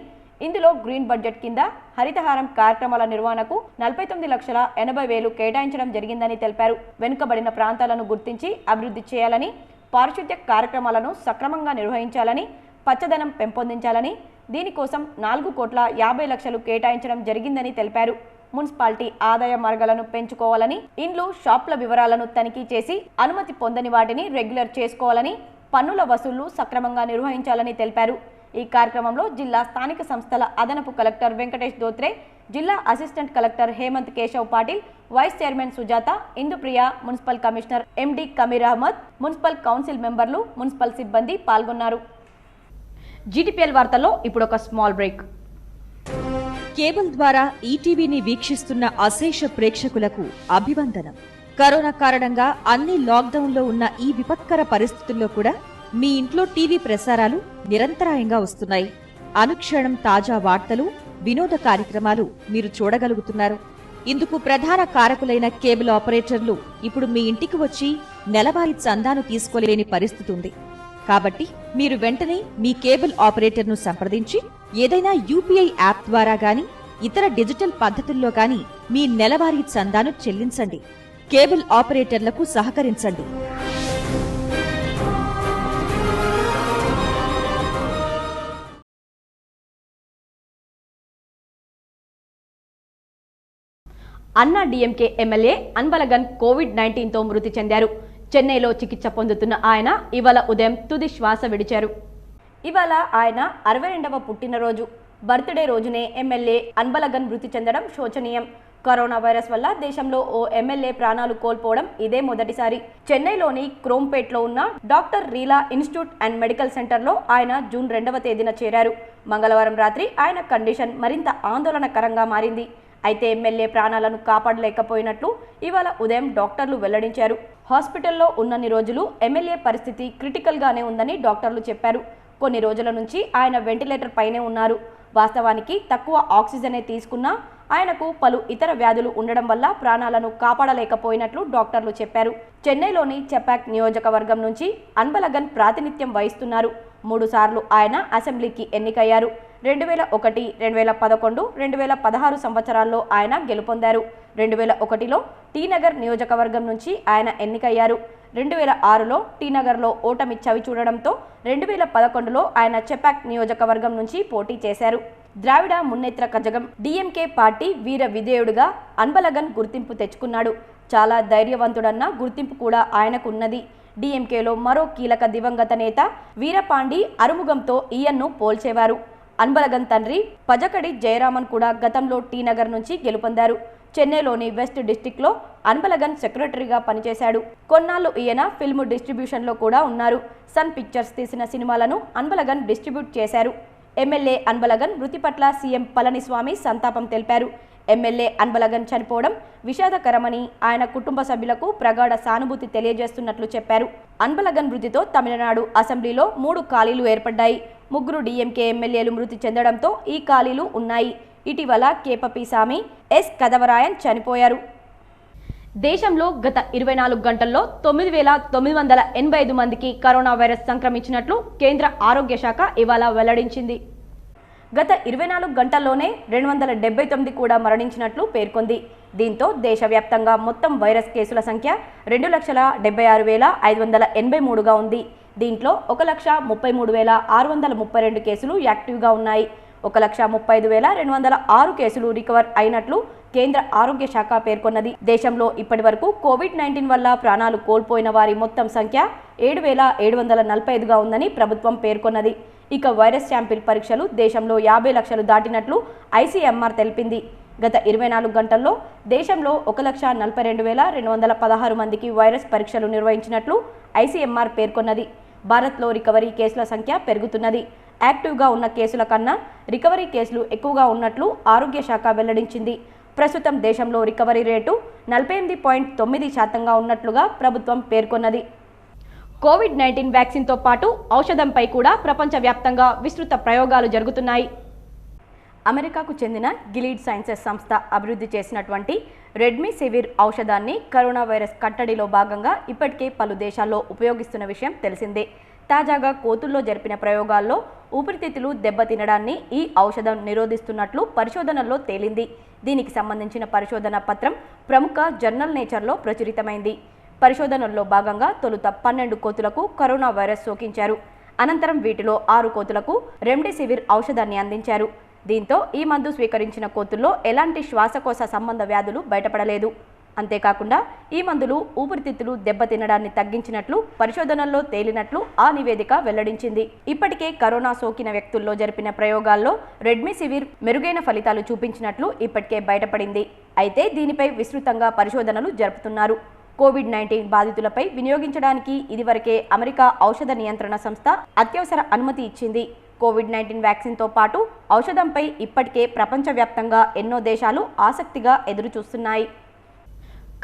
ఇందులో గ్రీన్ బడ్జెట్ కింద హరితహారం కార్యక్రమాల నిర్వహణకు 49,80,000 కేటాయించడం జరిగిందని తెలిపారు. వెనుకబడిన ప్రాంతాలను గుర్తించి అభివృద్ధి చేయాలని, పారిశుద్ధ్య కార్యక్రమాలను సక్రమంగా నిర్వహించాలని, పచ్చదనం పెంపొందించాలని దీనికోసం 4,50,00,000 కేటాయించడం జరిగిందని తెలిపారు. మున్సిపాలిటీ ఆదాయ మార్గాలను పెంచుకోవాలని, ఇండ్లు, షాపుల వివరాలను తనిఖీ చేసి అనుమతి పొందని వాటిని రెగ్యులర్ చేసుకోవాలని, పన్నుల వసూళ్లు సక్రమంగా నిర్వహించాలని తెలిపారు. ఈ కార్యక్రమంలో జిల్లా స్థానిక సంస్థల అదనపు కలెక్టర్ వెంకటేష్ దోత్రే, జిల్లా assistant collector Hemant Keshav Patil, vice chairman Sujatha, Indupriya, municipal commissioner MD Kamir Ahmed, municipal council మెంబర్లు, మున్సిపల్ సిబ్బంది పాల్గొన్నారు. జీటీపీఎల్ వార్తల్లో ఇప్పుడు ఒక స్మాల్ బ్రేక్. కేబుల్ ద్వారా ఈటీవీని వీక్షిస్తున్న అశేష ప్రేక్షకులకు అభివందనం. కరోనా కారణంగా అన్ని లాక్డౌన్లో ఉన్న ఈ విపత్కర పరిస్థితుల్లో కూడా మీ ఇంట్లో టీవీ ప్రసారాలు నిరంతరాయంగా వస్తున్నాయి. అనుక్షణం తాజా వార్తలు, వినోద కార్యక్రమాలు మీరు చూడగలుగుతున్నారు. ఇందుకు ప్రధాన కారకులైన కేబుల్ ఆపరేటర్లు ఇప్పుడు మీ ఇంటికి వచ్చి నెలవారీ చందాను తీసుకోలేని పరిస్థితి ఉంది. కాబట్టి మీరు వెంటనే మీ కేబుల్ ఆపరేటర్ను సంప్రదించి ఏదైనా యూపీఐ యాప్ ద్వారా గాని, ఇతర డిజిటల్ పద్ధతుల్లో గాని మీ నెలవారీ చందాను చెల్లించండి. కేబుల్ ఆపరేటర్లకు సహకరించండి. అన్నా డీఎంకే ఎమ్మెల్యే అన్బలగన్ కోవిడ్-19తో మృతి చెందారు. చెన్నైలో చికిత్స పొందుతున్న ఆయన ఇవాళ ఉదయం తుది శ్వాస విడిచారు. ఇవాళ ఆయన 62వ పుట్టినరోజు. బర్త్డే రోజునే ఎమ్మెల్యే అన్బలగన్ మృతి చెందడం శోచనీయం. కరోనా వైరస్ వల్ల దేశంలో ఓ ఎమ్మెల్యే ప్రాణాలు కోల్పోవడం ఇదే మొదటిసారి. చెన్నైలోని క్రోంపేట్లో ఉన్న డాక్టర్ రీలా ఇన్స్టిట్యూట్ అండ్ మెడికల్ సెంటర్లో ఆయన జూన్ 2వ తేదీన చేరారు. మంగళవారం రాత్రి ఆయన కండిషన్ మరింత ఆందోళనకరంగా మారింది. అయితే ఎమ్మెల్యే ప్రాణాలను కాపాడలేకపోయినట్లు ఇవాళ ఉదయం డాక్టర్లు వెల్లడించారు. హాస్పిటల్లో ఉన్నన్ని రోజులు ఎమ్మెల్యే పరిస్థితి క్రిటికల్గానే ఉందని డాక్టర్లు చెప్పారు. కొన్ని రోజుల నుంచి ఆయన వెంటిలేటర్ పైనే ఉన్నారు. వాస్తవానికి తక్కువ ఆక్సిజనే తీసుకున్నా ఆయనకు పలు ఇతర వ్యాధులు ఉండడం వల్ల ప్రాణాలను కాపాడలేకపోయినట్లు డాక్టర్లు చెప్పారు. చెన్నైలోని చెపాక్ నియోజకవర్గం నుంచి అన్బలగన్ ప్రాతినిధ్యం వహిస్తున్నారు. 3 సార్లు ఆయన అసెంబ్లీకి ఎన్నికయ్యారు. 2001, 2011, 2016 సంవత్సరాల్లో ఆయన గెలుపొందారు. 2001లో టీనగర్ నియోజకవర్గం నుంచి ఆయన ఎన్నికయ్యారు. 2006లో టీనగర్లో ఓటమి చవి చూడడంతో 2011లో ఆయన చెపాక్ నియోజకవర్గం నుంచి పోటీ చేశారు. ద్రావిడ మున్నేత్ర కజగం డీఎంకే పార్టీ వీర విధేయుడుగా అన్బలగన్ గుర్తింపు తెచ్చుకున్నాడు. చాలా ధైర్యవంతుడన్న గుర్తింపు కూడా ఆయనకున్నది. డీఎంకేలో మరో కీలక దివంగత నేత వీరపాండి అరుముగంతో ఈయన్ను పోల్చేవారు. అన్బలగన్ తండ్రి పజకడి జయరామన్ కూడా గతంలో టీనగర్ నుంచి గెలుపొందారు. చెన్నైలోని వెస్ట్ డిస్టిక్లో అన్బలగన్ సెక్రటరీగా పనిచేశాడు. కొన్నాళ్లు ఈయన ఫిల్మ్ డిస్ట్రిబ్యూషన్లో కూడా ఉన్నారు. సన్ పిక్చర్స్ తీసిన సినిమాలను అన్బలగన్ డిస్ట్రిబ్యూట్ చేశారు. ఎమ్మెల్యే అన్బలగన్ మృతి పట్ల సీఎం పళనిస్వామి సంతాపం తెలిపారు. ఎమ్మెల్యే అన్బలగన్ చనిపోవడం విషాదకరమని, ఆయన కుటుంబ సభ్యులకు ప్రగాఢ సానుభూతి తెలియజేస్తున్నట్లు చెప్పారు. అన్బలగన్ మృతితో తమిళనాడు అసెంబ్లీలో 3 ఖాళీలు ఏర్పడ్డాయి. 3 డీఎంకే ఎమ్మెల్యేలు మృతి చెందడంతో ఈ ఖాళీలు ఉన్నాయి. ఇటీవల కేపపి సామి, ఎస్ కదవరాయన్ చనిపోయారు. దేశంలో గత 24 గంటల్లో 9,985 మందికి కరోనా వైరస్ సంక్రమించినట్లు కేంద్ర ఆరోగ్య శాఖ ఇవాళ వెల్లడించింది. గత 24 గంటల్లోనే 279 కూడా మరణించినట్లు పేర్కొంది. దీంతో దేశవ్యాప్తంగా మొత్తం వైరస్ కేసుల సంఖ్య 2,76,583గా ఉంది. దీంట్లో 1,33,632 కేసులు యాక్టివ్గా ఉన్నాయి. 1,35,206 కేసులు రికవర్ అయినట్లు కేంద్ర ఆరోగ్య శాఖ పేర్కొన్నది. దేశంలో ఇప్పటి వరకు కోవిడ్-19 వల్ల ప్రాణాలు కోల్పోయిన వారి మొత్తం సంఖ్య 7,745గా ఉందని ప్రభుత్వం పేర్కొన్నది. ఇక వైరస్ శాంపిల్ పరీక్షలు దేశంలో 50 లక్షలు దాటినట్లు ఐసీఎంఆర్ తెలిపింది. గత 24 గంటల్లో దేశంలో 1,42,216 మందికి వైరస్ పరీక్షలు నిర్వహించినట్లు ఐసీఎంఆర్ పేర్కొన్నది. భారత్లో రికవరీ కేసుల సంఖ్య పెరుగుతున్నది. యాక్టివ్గా ఉన్న కేసుల కన్నా రికవరీ కేసులు ఎక్కువగా ఉన్నట్లు ఆరోగ్య శాఖ వెల్లడించింది. ప్రస్తుతం దేశంలో రికవరీ రేటు 48.9% ఉన్నట్లుగా ప్రభుత్వం పేర్కొన్నది. కోవిడ్-19 వ్యాక్సిన్తో పాటు ఔషధంపై కూడా ప్రపంచవ్యాప్తంగా విస్తృత ప్రయోగాలు జరుగుతున్నాయి. అమెరికాకు చెందిన గిలీడ్ సైన్సెస్ సంస్థ అభివృద్ధి చేసినటువంటి రెడ్మిసివిర్ ఔషధాన్ని కరోనా వైరస్ కట్టడిలో భాగంగా ఇప్పటికే పలు దేశాల్లో ఉపయోగిస్తున్న విషయం తెలిసిందే. తాజాగా కోతుల్లో జరిపిన ప్రయోగాల్లో ఊపిరితిత్తులు దెబ్బతినడాన్ని ఈ ఔషధం నిరోధిస్తున్నట్లు పరిశోధనల్లో తేలింది. దీనికి సంబంధించిన పరిశోధన పత్రం ప్రముఖ జర్నల్ నేచర్లో ప్రచురితమైంది. పరిశోధనల్లో భాగంగా తొలుత 12 కోతులకు కరోనా వైరస్ సోకించారు. అనంతరం వీటిలో 6 కోతులకు రెమ్డెసివిర్ ఔషధాన్ని అందించారు. దీంతో ఈ మందు స్వీకరించిన కోతుల్లో ఎలాంటి శ్వాసకోశ సంబంధ వ్యాధులు బయటపడలేదు. అంతేకాకుండా ఈ మందులు ఊపిరితిత్తులు దెబ్బతినడాన్ని తగ్గించినట్లు పరిశోధనల్లో తేలినట్లు ఆ నివేదిక వెల్లడించింది. ఇప్పటికే కరోనా సోకిన వ్యక్తుల్లో జరిపిన ప్రయోగాల్లో రెడ్మిసివిర్ మెరుగైన ఫలితాలు చూపించినట్లు ఇప్పటికే బయటపడింది. అయితే దీనిపై విస్తృతంగా పరిశోధనలు జరుపుతున్నారు. కోవిడ్-19 బాధితులపై వినియోగించడానికి ఇదివరకే అమెరికా ఔషధ నియంత్రణ సంస్థ అత్యవసర అనుమతి ఇచ్చింది. కోవిడ్-19 వ్యాక్సిన్తో పాటు ఔషధంపై ఇప్పటికే ప్రపంచవ్యాప్తంగా ఎన్నో దేశాలు ఆసక్తిగా ఎదురుచూస్తున్నాయి.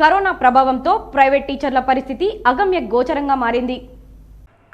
కరోనా ప్రభావంతో ప్రైవేట్ టీచర్ల పరిస్థితి అగమ్య గోచరంగా మారింది.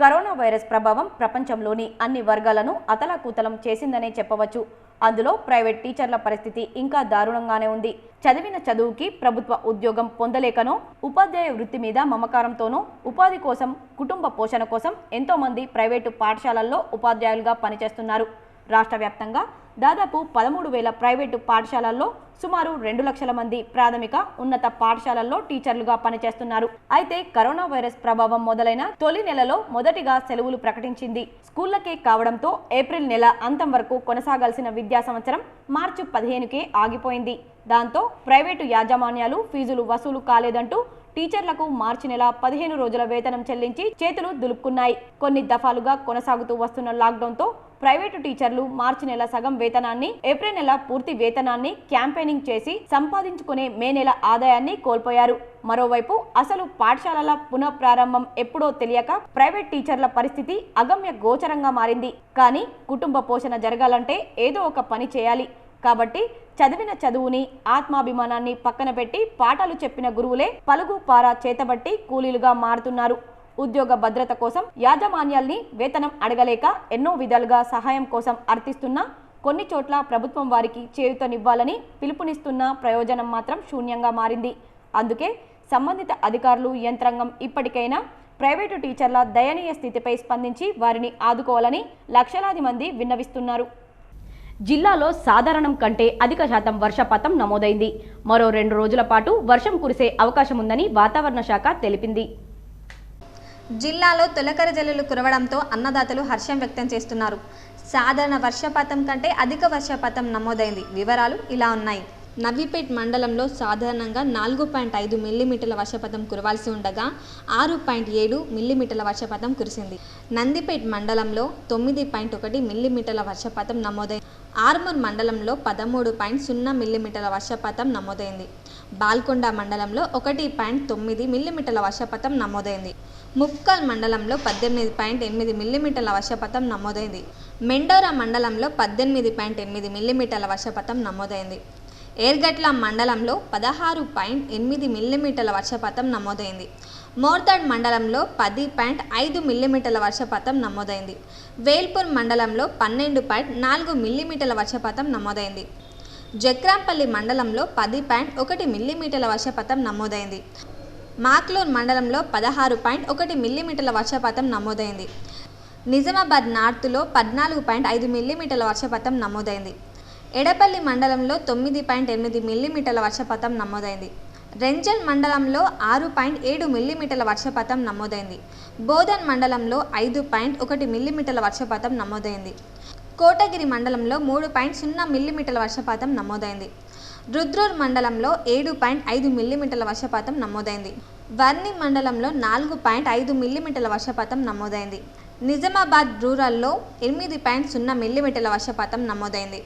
కరోనా వైరస్ ప్రభావం ప్రపంచంలోని అన్ని వర్గాలను అతలాకుతలం చేసిందనే చెప్పవచ్చు. అందులో ప్రైవేట్ టీచర్ల పరిస్థితి ఇంకా దారుణంగానే ఉంది. చదివిన చదువుకి ప్రభుత్వ ఉద్యోగం పొందలేకనో, ఉపాధ్యాయ వృత్తి మీద మమకారంతోనో, ఉపాధి కోసం, కుటుంబ పోషణ కోసం ఎంతో మంది ప్రైవేటు పాఠశాలల్లో ఉపాధ్యాయులుగా పనిచేస్తున్నారు. రాష్ట్ర వ్యాప్తంగా దాదాపు 13,000 ప్రైవేటు పాఠశాలల్లో సుమారు 2 లక్షల మంది ప్రాథమిక, ఉన్నత పాఠశాలల్లో టీచర్లుగా పనిచేస్తున్నారు. అయితే కరోనా వైరస్ ప్రభావం మొదలైన తొలి నెలలో మొదటిగా సెలవులు ప్రకటించింది. స్కూళ్లకే కావడంతో ఏప్రిల్ నెల అంతం వరకు కొనసాగాల్సిన విద్యా సంవత్సరం మార్చి 15కే ఆగిపోయింది. దాంతో ప్రైవేటు యాజమాన్యాలు ఫీజులు వసూలు కాలేదంటూ టీచర్లకు మార్చి నెల 15 రోజుల వేతనం చెల్లించి చేతులు దులుపుకున్నాయి. కొన్ని దఫాలుగా కొనసాగుతూ వస్తున్న లాక్డౌన్తో ప్రైవేటు టీచర్లు మార్చి నెల సగం వేతనాన్ని, ఏప్రిల్ నెల పూర్తి వేతనాన్ని క్యాంపెయినింగ్ చేసి సంపాదించుకునే మే నెల ఆదాయాన్ని కోల్పోయారు. మరోవైపు అసలు పాఠశాలల పునఃప్రారంభం ఎప్పుడో తెలియక ప్రైవేట్ టీచర్ల పరిస్థితి అగమ్య గోచరంగా మారింది. కానీ కుటుంబ పోషణ జరగాలంటే ఏదో ఒక పని చేయాలి. కాబట్టి చదివిన చదువుని, ఆత్మాభిమానాన్ని పక్కన పెట్టి పాఠాలు చెప్పిన గురువులే పలుగు పారా చేతబట్టి కూలీలుగా మారుతున్నారు. ఉద్యోగ భద్రత కోసం యాజమాన్యాల్ని వేతనం అడగలేక ఎన్నో విధాలుగా సహాయం కోసం అర్థిస్తున్నా కొన్ని చోట్ల ప్రభుత్వం వారికి చేయూతనివ్వాలని పిలుపునిస్తున్న ప్రయోజనం మాత్రం శూన్యంగా మారింది. అందుకే సంబంధిత అధికారులు, యంత్రాంగం ఇప్పటికైనా ప్రైవేటు టీచర్ల దయనీయ స్థితిపై స్పందించి వారిని ఆదుకోవాలని లక్షలాది మంది విన్నవిస్తున్నారు. జిల్లాలో సాధారణం కంటే అధిక శాతం వర్షపాతం నమోదైంది. మరో 2 రోజుల పాటు వర్షం కురిసే అవకాశం ఉందని వాతావరణ శాఖ తెలిపింది. జిల్లాలో తొలకరి జల్లులు కురవడంతో అన్నదాతలు హర్షం వ్యక్తం చేస్తున్నారు. సాధారణ వర్షపాతం కంటే అధిక వర్షపాతం నమోదైంది. వివరాలు ఇలా ఉన్నాయి. నవీపేట్ మండలంలో సాధారణంగా 4.5 మిల్లీమీటర్ల వర్షపాతం కురవాల్సి ఉండగా 6.7 మిల్లీమీటర్ల వర్షపాతం కురిసింది. నందిపేట్ మండలంలో 9.1 మిల్లీమీటర్ల వర్షపాతం నమోదైంది. ఆర్మూర్ మండలంలో 13.0 మిల్లీమీటర్ల వర్షపాతం నమోదైంది. బాల్కొండ మండలంలో 1.9 మిల్లీమీటర్ల వర్షపాతం నమోదైంది. ముప్కల్ మండలంలో 18.8 మిల్లీమీటర్ల వర్షపాతం నమోదైంది. మెండోరా మండలంలో 18.8 మిల్లీమీటర్ల వర్షపాతం నమోదైంది. ఏర్గట్ల మండలంలో 16.8 మిల్లీమీటర్ల వర్షపాతం నమోదైంది. మోర్తాడ్ మండలంలో 10.5 మిల్లీమీటర్ల వర్షపాతం నమోదైంది. వేల్పూర్ మండలంలో 12.4 మిల్లీమీటర్ల వర్షపాతం నమోదైంది. జక్రాంపల్లి మండలంలో 10.1 మిల్లీమీటర్ల వర్షపాతం నమోదైంది. మాక్లూర్ మండలంలో 16.1 మిల్లీమీటర్ల వర్షపాతం నమోదైంది. నిజామాబాద్ నార్త్లో 14.5 మిల్లీమీటర్ల వర్షపాతం నమోదైంది. ఎడపల్లి మండలంలో 9.8 మిల్లీమీటర్ల వర్షపాతం నమోదైంది. రెంజల్ మండలంలో 6.7 మిల్లీమీటర్ల వర్షపాతం నమోదైంది. బోధన్ మండలంలో 5.1 మిల్లీమీటర్ల వర్షపాతం నమోదైంది. కోటగిరి మండలంలో 3.0 మిల్లీమీటర్ల వర్షపాతం నమోదైంది. రుద్రూర్ మండలంలో 7.5 మిల్లీమీటర్ల వర్షపాతం నమోదైంది. వర్ని మండలంలో 4.5 మిల్లీమీటర్ల వర్షపాతం నమోదైంది. నిజామాబాద్ రూరల్లో 8.0 మిల్లీమీటర్ల వర్షపాతం నమోదైంది.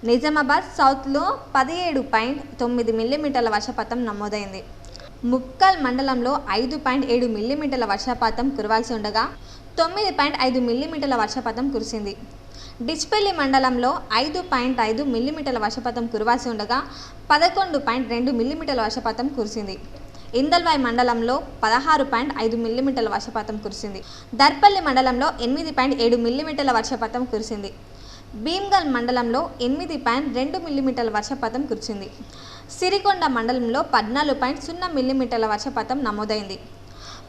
నిజామాబాద్ సౌత్లో 17.9 మిల్లీమీటర్ల వర్షపాతం నమోదైంది. ముప్కల్ మండలంలో 5.7 మిల్లీమీటర్ల వర్షపాతం కురవాల్సి ఉండగా 9.5 మిల్లీమీటర్ల వర్షపాతం కురిసింది. డిచ్పల్లి మండలంలో 5.5 మిల్లీమీటర్ల వర్షపాతం కురవాల్సి ఉండగా 11.2 మిల్లీమీటర్ల వర్షపాతం కురిసింది. ఇందల్వాయి మండలంలో 16.5 మిల్లీమీటర్ల వర్షపాతం కురిసింది. దర్పల్లి మండలంలో 8.7 మిల్లీమీటర్ల వర్షపాతం కురిసింది. భీమ్గల్ మండలంలో 8.2 మిల్లీమీటర్ల వర్షపాతం కురిసింది. సిరికొండ మండలంలో 14.0 మిల్లీమీటర్ల వర్షపాతం నమోదైంది.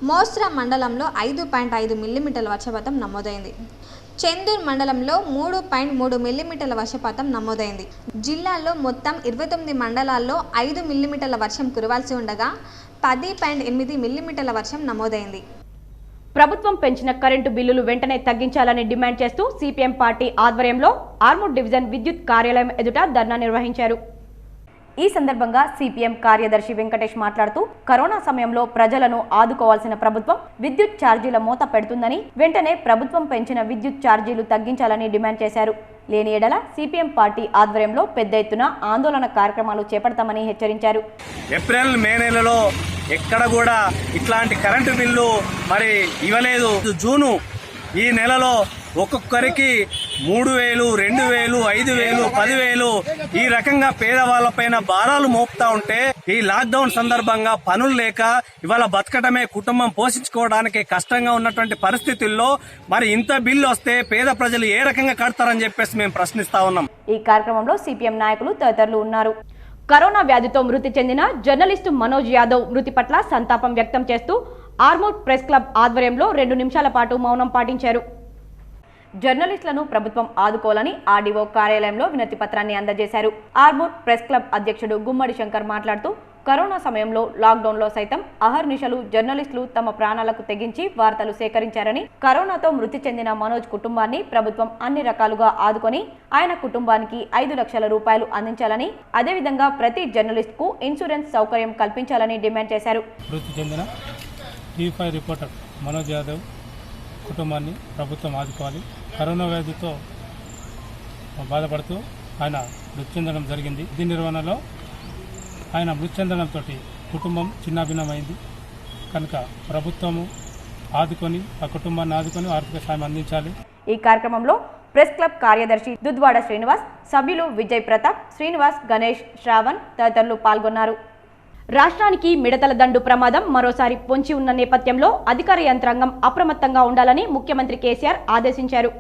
మోస్రా మండలంలో 5.5 మిల్లీమీటర్ల వర్షపాతం నమోదైంది. చెందూర్ మండలంలో 3.3 మిల్లీమీటర్ల వర్షపాతం నమోదైంది. జిల్లాలో మొత్తం 29 మండలాల్లో 5 మిల్లీమీటర్ల వర్షం కురవాల్సి ఉండగా 10.8 మిల్లీమీటర్ల వర్షం నమోదైంది. ప్రభుత్వం పెంచిన కరెంటు బిల్లులు వెంటనే తగ్గించాలని డిమాండ్ చేస్తూ సిపిఎం పార్టీ ఆధ్వర్యంలో ఆర్మూర్ డివిజన్ విద్యుత్ కార్యాలయం ఎదుట ధర్నా నిర్వహించారు. ఈ సందర్భంగా సిపిఎం కార్యదర్శి వెంకటేష్ మాట్లాడుతూ కరోనా సమయంలో ప్రజలను ఆదుకోవాల్సిన ప్రభుత్వం విద్యుత్ ఛార్జీల మోత పెడుతుందని, వెంటనే ప్రభుత్వం పెంచిన విద్యుత్ ఛార్జీలు తగ్గించాలని డిమాండ్ చేశారు. లేని ఎడల సిపిఎం పార్టీ ఆధ్వర్యంలో పెద్ద ఎత్తున ఆందోళన కార్యక్రమాలు చేపడతామని హెచ్చరించారు. ఏప్రిల్ మే నెలలో ఎక్కడ కూడా ఇట్లాంటి కరెంటు బిల్లు మరి ఇవ్వలేదు. జూను ఈ నెలలో ఒక్కొక్కరికి 3,000, 2,000, 5,000, 10,000 ఈ రకంగా పేదవాళ్లపైన భారాలు మోపుతా ఉంటే ఈ లాక్డౌన్ సందర్భంగా పనులు లేక ఇవాళ బతకటమే, కుటుంబం పోషించుకోవడానికి కష్టంగా ఉన్నటువంటి పరిస్థితుల్లో మరి ఇంత బిల్లు వస్తే పేద ప్రజలు ఏ రకంగా కడతారని చెప్పేసి మేము ప్రశ్నిస్తా ఉన్నాం. ఈ కార్యక్రమంలో సిపిఎం నాయకులు తదితరులు ఉన్నారు. కరోనా వ్యాధితో మృతి చెందిన జర్నలిస్టు మనోజ్ యాదవ్ మృతి పట్ల సంతాపం వ్యక్తం చేస్తూ ఆర్మూర్ ప్రెస్ క్లబ్ ఆధ్వర్యంలో 2 నిమిషాల పాటు మౌనం పాటించారు. జర్నలిస్టులను ప్రభుత్వం ఆదుకోవాలని ఆర్డీఓ కార్యాలయంలో వినతి పత్రాన్ని అందజేశారు. ఆర్మూర్ ప్రెస్ క్లబ్ అధ్యక్షుడు గుమ్మడి శంకర్ మాట్లాడుతూ కరోనా సమయంలో లాక్డౌన్లో సైతం అహర్నిశలు జర్నలిస్టులు తమ ప్రాణాలకు తెగించి వార్తలు సేకరించారని, కరోనాతో మృతి చెందిన మనోజ్ కుటుంబాన్ని ప్రభుత్వం అన్ని రకాలుగా ఆదుకొని ఆయన కుటుంబానికి 5 లక్షల రూపాయలు అందించాలని, అదేవిధంగా ప్రతి జర్నలిస్టుకు ఇన్సూరెన్స్ సౌకర్యం కల్పించాలని డిమాండ్ చేశారు. మృతి చెందిన టీవీ5 రిపోర్టర్ మనోజ్ యాదవ్ కుటుంబాన్ని ప్రభుత్వం ఆదుకోవాలి. కరోనా వ్యాధితో బాధపడుతూ ఆయన మృతి చెందడం జరిగింది. విధి నిర్వహణలో ఆయన మృతి చెందడంతో కుటుంబం చిన్నాభిన్నమైంది కనుక ప్రభుత్వము ఆదుకొని ఆ కుటుంబాన్ని ఆదుకొని ఆర్థిక సాయం అందించాలి. ఈ కార్యక్రమంలో ప్రెస్ క్లబ్ కార్యదర్శి దుద్వాడ శ్రీనివాస్, సభ్యులు విజయ్ ప్రతాప్, శ్రీనివాస్, గణేష్, శ్రావణ్ తదితరులు పాల్గొన్నారు. రాష్ట్రానికి మిడతల దండు ప్రమాదం మరోసారి పొంచి ఉన్న నేపథ్యంలో అధికార యంత్రాంగం అప్రమత్తంగా ఉండాలని ముఖ్యమంత్రి కేసీఆర్ ఆదేశించారు.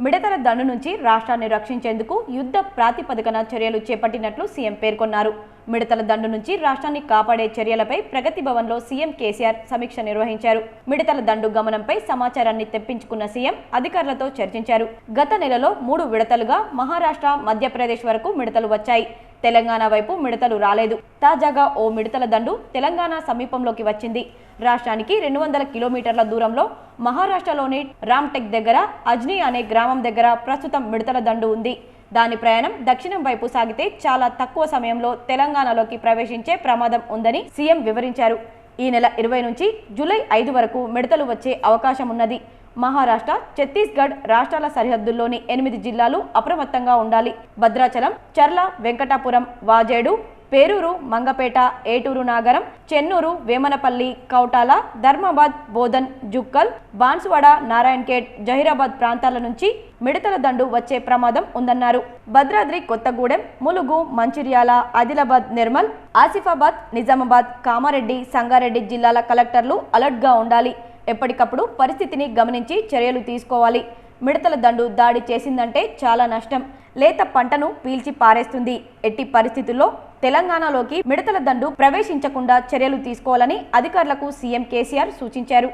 మిడతల దండు నుంచి రాష్ట్రాన్ని రక్షించేందుకు యుద్ధ ప్రాతిపదికన చర్యలు చేపట్టినట్లు సీఎం పేర్కొన్నారు. మిడతల దండు నుంచి రాష్ట్రాన్ని కాపాడే చర్యలపై ప్రగతి భవన్లో సీఎం కేసీఆర్ సమీక్ష నిర్వహించారు. మిడతల దండు గమనంపై సమాచారాన్ని తెప్పించుకున్న సీఎం అధికారులతో చర్చించారు. గత నెలలో 3 విడతలుగా మహారాష్ట్ర, మధ్యప్రదేశ్ వరకు మిడతలు వచ్చాయి. తెలంగాణ వైపు మిడతలు రాలేదు. తాజాగా ఓ మిడతల దండు తెలంగాణ సమీపంలోకి వచ్చింది. రాష్ట్రానికి 200 కిలోమీటర్ల దూరంలో మహారాష్ట్రలోని రామ్టెక్ దగ్గర అజ్నీ అనే గ్రామం దగ్గర ప్రస్తుతం మిడతల దండు ఉంది. దాని ప్రయాణం దక్షిణం వైపు సాగితే చాలా తక్కువ సమయంలో తెలంగాణలోకి ప్రవేశించే ప్రమాదం ఉందని సీఎం వివరించారు. ఈ నెల 20 నుంచి జూలై 5 వరకు మిడతలు వచ్చే అవకాశం ఉన్నది. మహారాష్ట్ర, ఛత్తీస్గఢ్ రాష్ట్రాల సరిహద్దుల్లోని 8 జిల్లాలు అప్రమత్తంగా ఉండాలి. భద్రాచలం, చర్ల, వెంకటాపురం, వాజేడు, పేరూరు, మంగపేట, ఏటూరు నాగరం, చెన్నూరు, వేమనపల్లి, కౌటాల, ధర్మాబాద్, బోధన్, జుక్కల్, బాన్సువాడ, నారాయణఖేడ్, జహీరాబాద్ ప్రాంతాల నుంచి మిడతల దండు వచ్చే ప్రమాదం ఉందన్నారు. భద్రాద్రి కొత్తగూడెం, ములుగు, మంచిర్యాల, ఆదిలాబాద్, నిర్మల్, ఆసిఫాబాద్, నిజామాబాద్, కామారెడ్డి, సంగారెడ్డి జిల్లాల కలెక్టర్లు అలర్ట్గా ఉండాలి. ఎప్పటికప్పుడు పరిస్థితిని గమనించి చర్యలు తీసుకోవాలి. మిడతల దండు దాడి చేసిందంటే చాలా నష్టం. లేత పంటను పీల్చి పారేస్తుంది. ఎట్టి పరిస్థితుల్లో తెలంగాణలోకి మిడతల దండు ప్రవేశించకుండా చర్యలు తీసుకోవాలని అధికారులకు సీఎం కేసీఆర్ సూచించారు.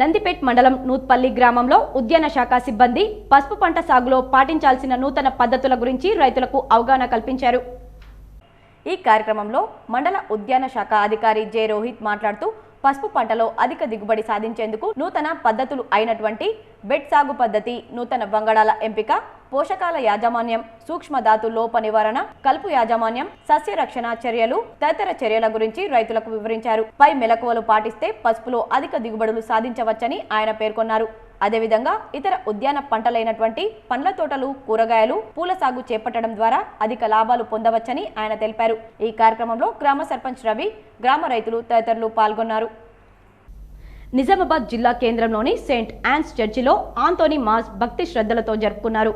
నందిపేట్ మండలం నూత్పల్లి గ్రామంలో ఉద్యాన శాఖ సిబ్బంది పసుపు పంట సాగులో పాటించాల్సిన నూతన పద్ధతుల గురించి రైతులకు అవగాహన కల్పించారు. ఈ కార్యక్రమంలో మండల ఉద్యాన శాఖ అధికారి జె రోహిత్ మాట్లాడుతూ పసుపు పంటలో అధిక దిగుబడి సాధించేందుకు నూతన పద్ధతులు అయినటువంటి బెడ్ సాగు పద్ధతి, నూతన వంగడాల ఎంపిక, పోషకాల యాజమాన్యం, సూక్ష్మధాతు లోప నివారణ, కలుపు యాజమాన్యం, సస్య రక్షణ చర్యలు తదితర చర్యల గురించి రైతులకు వివరించారు. పై మెలకువలు పాటిస్తే పసుపులో అధిక దిగుబడులు సాధించవచ్చని ఆయన పేర్కొన్నారు. అదేవిధంగా ఇతర ఉద్యాన పంటలైనటువంటి పండ్ల తోటలు, కూరగాయలు, పూల సాగు చేపట్టడం ద్వారా అధిక లాభాలు పొందవచ్చని ఆయన తెలిపారు. ఈ కార్యక్రమంలో గ్రామ సర్పంచ్ రవి, గ్రామ రైతులు తదితరులు పాల్గొన్నారు. నిజామాబాద్ జిల్లా కేంద్రంలోని సెయింట్ యాన్స్ చర్చిలో ఆంటోనీ మాస్ భక్తి శ్రద్ధలతో జరుపుకున్నారు.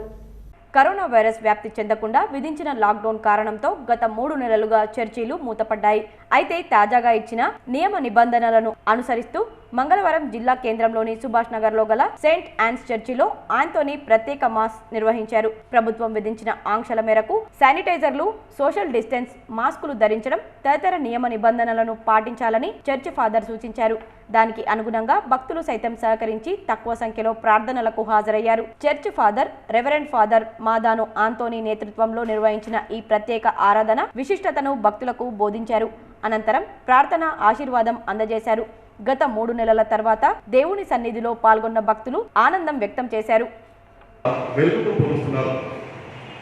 కరోనా వైరస్ వ్యాప్తి చెందకుండా విధించిన లాక్డౌన్ కారణంతో గత 3 నెలలుగా చర్చీలు మూతపడ్డాయి. అయితే తాజాగా ఇచ్చిన నియమ నిబంధనలను అనుసరిస్తూ మంగళవారం జిల్లా కేంద్రంలోని సుభాష్ నగర్ లో గల సెయింట్ యాన్స్ చర్చిలో ఆంథోనీ ప్రత్యేక మాస్ నిర్వహించారు. ప్రభుత్వం విధించిన ఆంక్షల మేరకు శానిటైజర్లు, సోషల్ డిస్టెన్స్, మాస్కులు ధరించడం తదితర నియమ నిబంధనలను పాటించాలని చర్చి ఫాదర్ సూచించారు. దానికి అనుగుణంగా భక్తులు సైతం సహకరించి తక్కువ సంఖ్యలో ప్రార్థనలకు హాజరయ్యారు. Church father reverend father Madanu Anthony నేతృత్వంలో నిర్వహించిన ఈ ప్రత్యేక ఆరాధన విశిష్టతను భక్తులకు బోధించారు. అనంతరం ప్రార్థన ఆశీర్వాదం అందజేశారు. గత 3 నెలల తర్వాత దేవుని సన్నిధిలో పాల్గొన్న భక్తులు ఆనందం వ్యక్తం చేశారు. వెలుగుతో పోలుస్తున్నారు.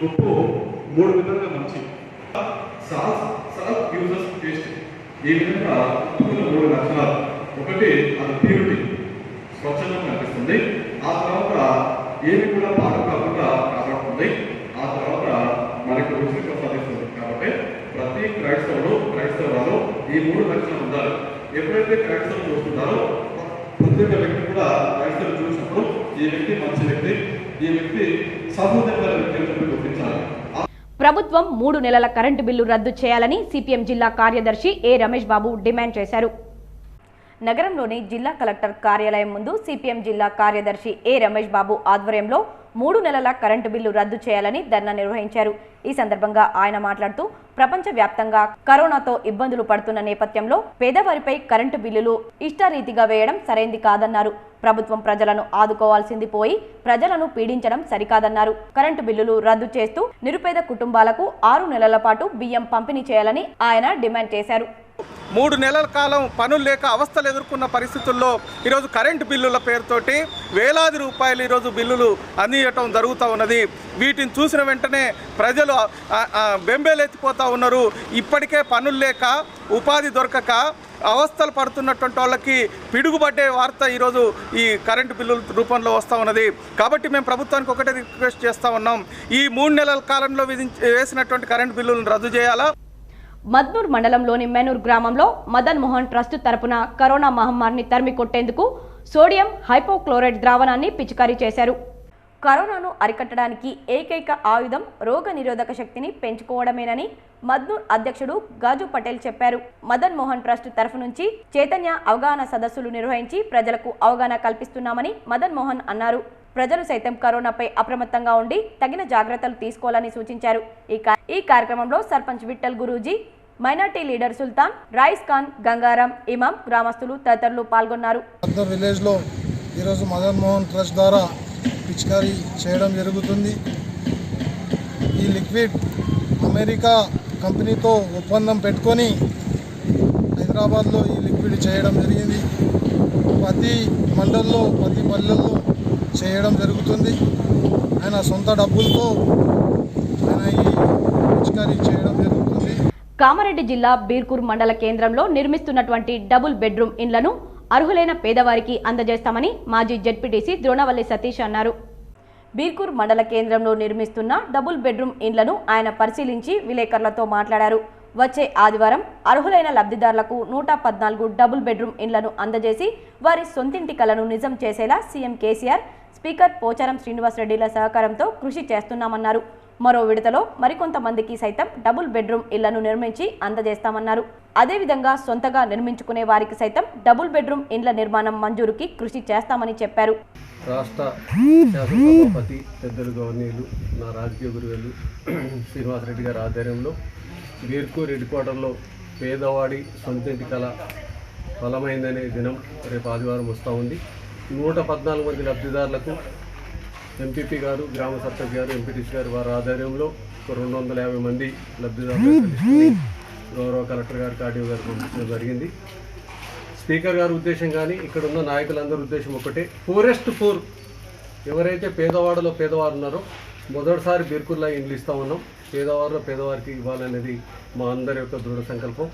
ఉప్పు 3 విధాలుగా మంచి ఈ విధంగా ఉప్పులో 3 లక్షణాలు. ఒకటి అది ప్యూరిటీ, స్వచ్ఛంగా కనిపిస్తుంది. ఆ తర్వాత ఏమి కూడా పాడు కాకుండా కాపాడుతుంది. ఆ తర్వాత మనకు రుచిని ప్రసాదిస్తుంది. కాబట్టి ప్రతి క్రైస్తవురాలు ఈ 3 లక్షణాలు ఉండాలి. ఎప్పుడైతే క్రైస్తవులు చూస్తున్నారో ప్రతి ఒక్క వ్యక్తి కూడా క్రైస్తవులు చూసినప్పుడు ఈ వ్యక్తి మంచి వ్యక్తి, ఈ వ్యక్తి సహోదరుల వ్యక్తి గుర్తించాలి. ప్రభుత్వం 3 నెలల కరెంటు బిల్లు రద్దు చేయాలని సిపిఎం జిల్లా కార్యదర్శి ఏ రమేష్ బాబు డిమాండ్ చేశారు. నగరంలోని జిల్లా కలెక్టర్ కార్యాలయం ముందు సిపిఎం జిల్లా కార్యదర్శి ఏ రమేష్ బాబు ఆధ్వర్యంలో 3 నెలల కరెంటు బిల్లు రద్దు చేయాలని ధర్నా నిర్వహించారు. ఈ సందర్భంగా ఆయన మాట్లాడుతూ ప్రపంచవ్యాప్తంగా కరోనాతో ఇబ్బందులు పడుతున్న నేపథ్యంలో పేదవారిపై కరెంటు బిల్లులు ఇష్టారీతిగా వేయడం సరైంది కాదన్నారు. ప్రభుత్వం ప్రజలను ఆదుకోవాల్సింది పోయి ప్రజలను పీడించడం సరికాదన్నారు. కరెంటు బిల్లులు రద్దు చేస్తూ నిరుపేద కుటుంబాలకు 6 నెలల పాటు బియ్యం పంపిణీ చేయాలని ఆయన డిమాండ్ చేశారు. 3 నెలల కాలం పనులు లేక అవస్థలు ఎదుర్కొన్న పరిస్థితుల్లో ఈరోజు కరెంటు బిల్లుల పేరుతోటి వేలాది రూపాయలు ఈరోజు బిల్లులు అందించడం జరుగుతూ ఉన్నది. వీటిని చూసిన వెంటనే ప్రజలు బెంబేలెత్తిపోతూ ఉన్నారు. ఇప్పటికే పనులు లేక, ఉపాధి దొరకక అవస్థలు పడుతున్నటువంటి వాళ్ళకి పిడుగుపడ్డే వార్త ఈరోజు ఈ కరెంటు బిల్లుల రూపంలో వస్తూ ఉన్నది. కాబట్టి మేము ప్రభుత్వానికి ఒకటే రిక్వెస్ట్ చేస్తూ ఉన్నాం, ఈ 3 నెలల కాలంలో వేసినటువంటి కరెంటు బిల్లులను రద్దు చేయాలా. మద్నూర్ మండలంలోని మెనూర్ గ్రామంలో మదన్ మోహన్ ట్రస్ట్ తరపున కరోనా మహమ్మారిని తరిమి కొట్టేందుకు సోడియం హైపోక్లోరైడ్ ద్రావణాన్ని పిచికారీ చేశారు. కరోనాను అరికట్టడానికి ఏకైక ఆయుధం రోగ నిరోధక శక్తిని పెంచుకోవడమేనని మద్నూర్ అధ్యక్షుడు గాజు పటేల్ చెప్పారు. మదన్ మోహన్ ట్రస్ట్ తరఫు నుంచి చైతన్య అవగాహన సదస్సులు నిర్వహించి ప్రజలకు అవగాహన కల్పిస్తున్నామని మదన్ మోహన్ అన్నారు. ప్రజలు సైతం కరోనాపై అప్రమత్తంగా ఉండి తగిన జాగ్రత్తలు తీసుకోవాలని సూచించారు. ఈ కార్యక్రమంలో సర్పంచ్ విఠల్ గురూజీ, మైనార్టీ లీడర్ సుల్తాన్, రాయిస్ ఖాన్, గంగారాం, ఇమాం, గ్రామస్తులు తదితరులు పాల్గొన్నారు. విలేజ్ లో ఈరోజు మదన్ మోహన్ ట్రస్ట్ ద్వారా పిచికారీ చేయడం జరుగుతుంది. ఈ లిక్విడ్ అమెరికా కంపెనీతో ఒప్పందం పెట్టుకొని హైదరాబాద్లో ఈ లిక్విడ్ చేయడం జరిగింది. ప్రతి మండల్లో, ప్రతి పల్లెల్లో చేయడం జరుగుతుంది. ఆయన సొంత డబ్బులతో ఆయన ఈ పిచికారీ చేయడం జరుగుతుంది. కామారెడ్డి జిల్లా బీర్కూర్ మండల కేంద్రంలో నిర్మిస్తున్నటువంటి డబుల్ బెడ్రూమ్ ఇండ్లను అర్హులైన పేదవారికి అందజేస్తామని మాజీ జెడ్పీటీసీ ద్రోణవల్లి సతీష్ అన్నారు. బీర్కూర్ మండల కేంద్రంలో నిర్మిస్తున్న డబుల్ బెడ్రూమ్ ఇండ్లను ఆయన పరిశీలించి విలేకరులతో మాట్లాడారు. వచ్చే ఆదివారం అర్హులైన లబ్ధిదారులకు 114 డబుల్ బెడ్రూమ్ ఇండ్లను అందజేసి వారి సొంతింటి కలను నిజం చేసేలా సీఎం కేసీఆర్, స్పీకర్ పోచారం శ్రీనివాసరెడ్డిల సహకారంతో కృషి చేస్తున్నామన్నారు. మరో విడతలో మరికొంతమందికి సైతం డబుల్ బెడ్రూమ్ ఇళ్లను నిర్మించి అందజేస్తామన్నారు. అదేవిధంగా సొంతగా నిర్మించుకునే వారికి సైతం డబుల్ బెడ్రూమ్ ఇండ్ల నిర్మాణం మంజూరుకి కృషి చేస్తామని చెప్పారు. రాష్ట్ర శాసనసభాపతి పెద్దలు గవర్నీలు, నా రాజకీయ గురువులు శ్రీనివాసరెడ్డి గారి ఆధ్వర్యంలో బీర్కూర్ హెడ్ క్వార్టర్లో పేదవాడి సొంతింటి కళ ఫలమైందనే దినం రేపు ఆదివారం వస్తూ ఉంది. 114 మంది లబ్ధిదారులకు ఎంపీపీ గారు, గ్రామ సర్పంచ్ గారు, ఎంపీటీసీ గారు వారి ఆధ్వర్యంలో 250 మంది లబ్ధిదారులు గౌరవ కలెక్టర్ గారికి, ఆర్డీఓ గారికి పంపించడం జరిగింది. స్పీకర్ గారి ఉద్దేశం కానీ ఇక్కడ ఉన్న నాయకులందరి ఉద్దేశం ఒకటే, పూరెస్ట్ పూర్ ఎవరైతే పేదవాడలో పేదవారు ఉన్నారో మొదటిసారి బీర్కూర్లో ఇండ్లు ఇస్తా ఉన్నాం. పేదవారిలో పేదవారికి ఇవ్వాలనేది మా అందరి యొక్క దృఢ సంకల్పం.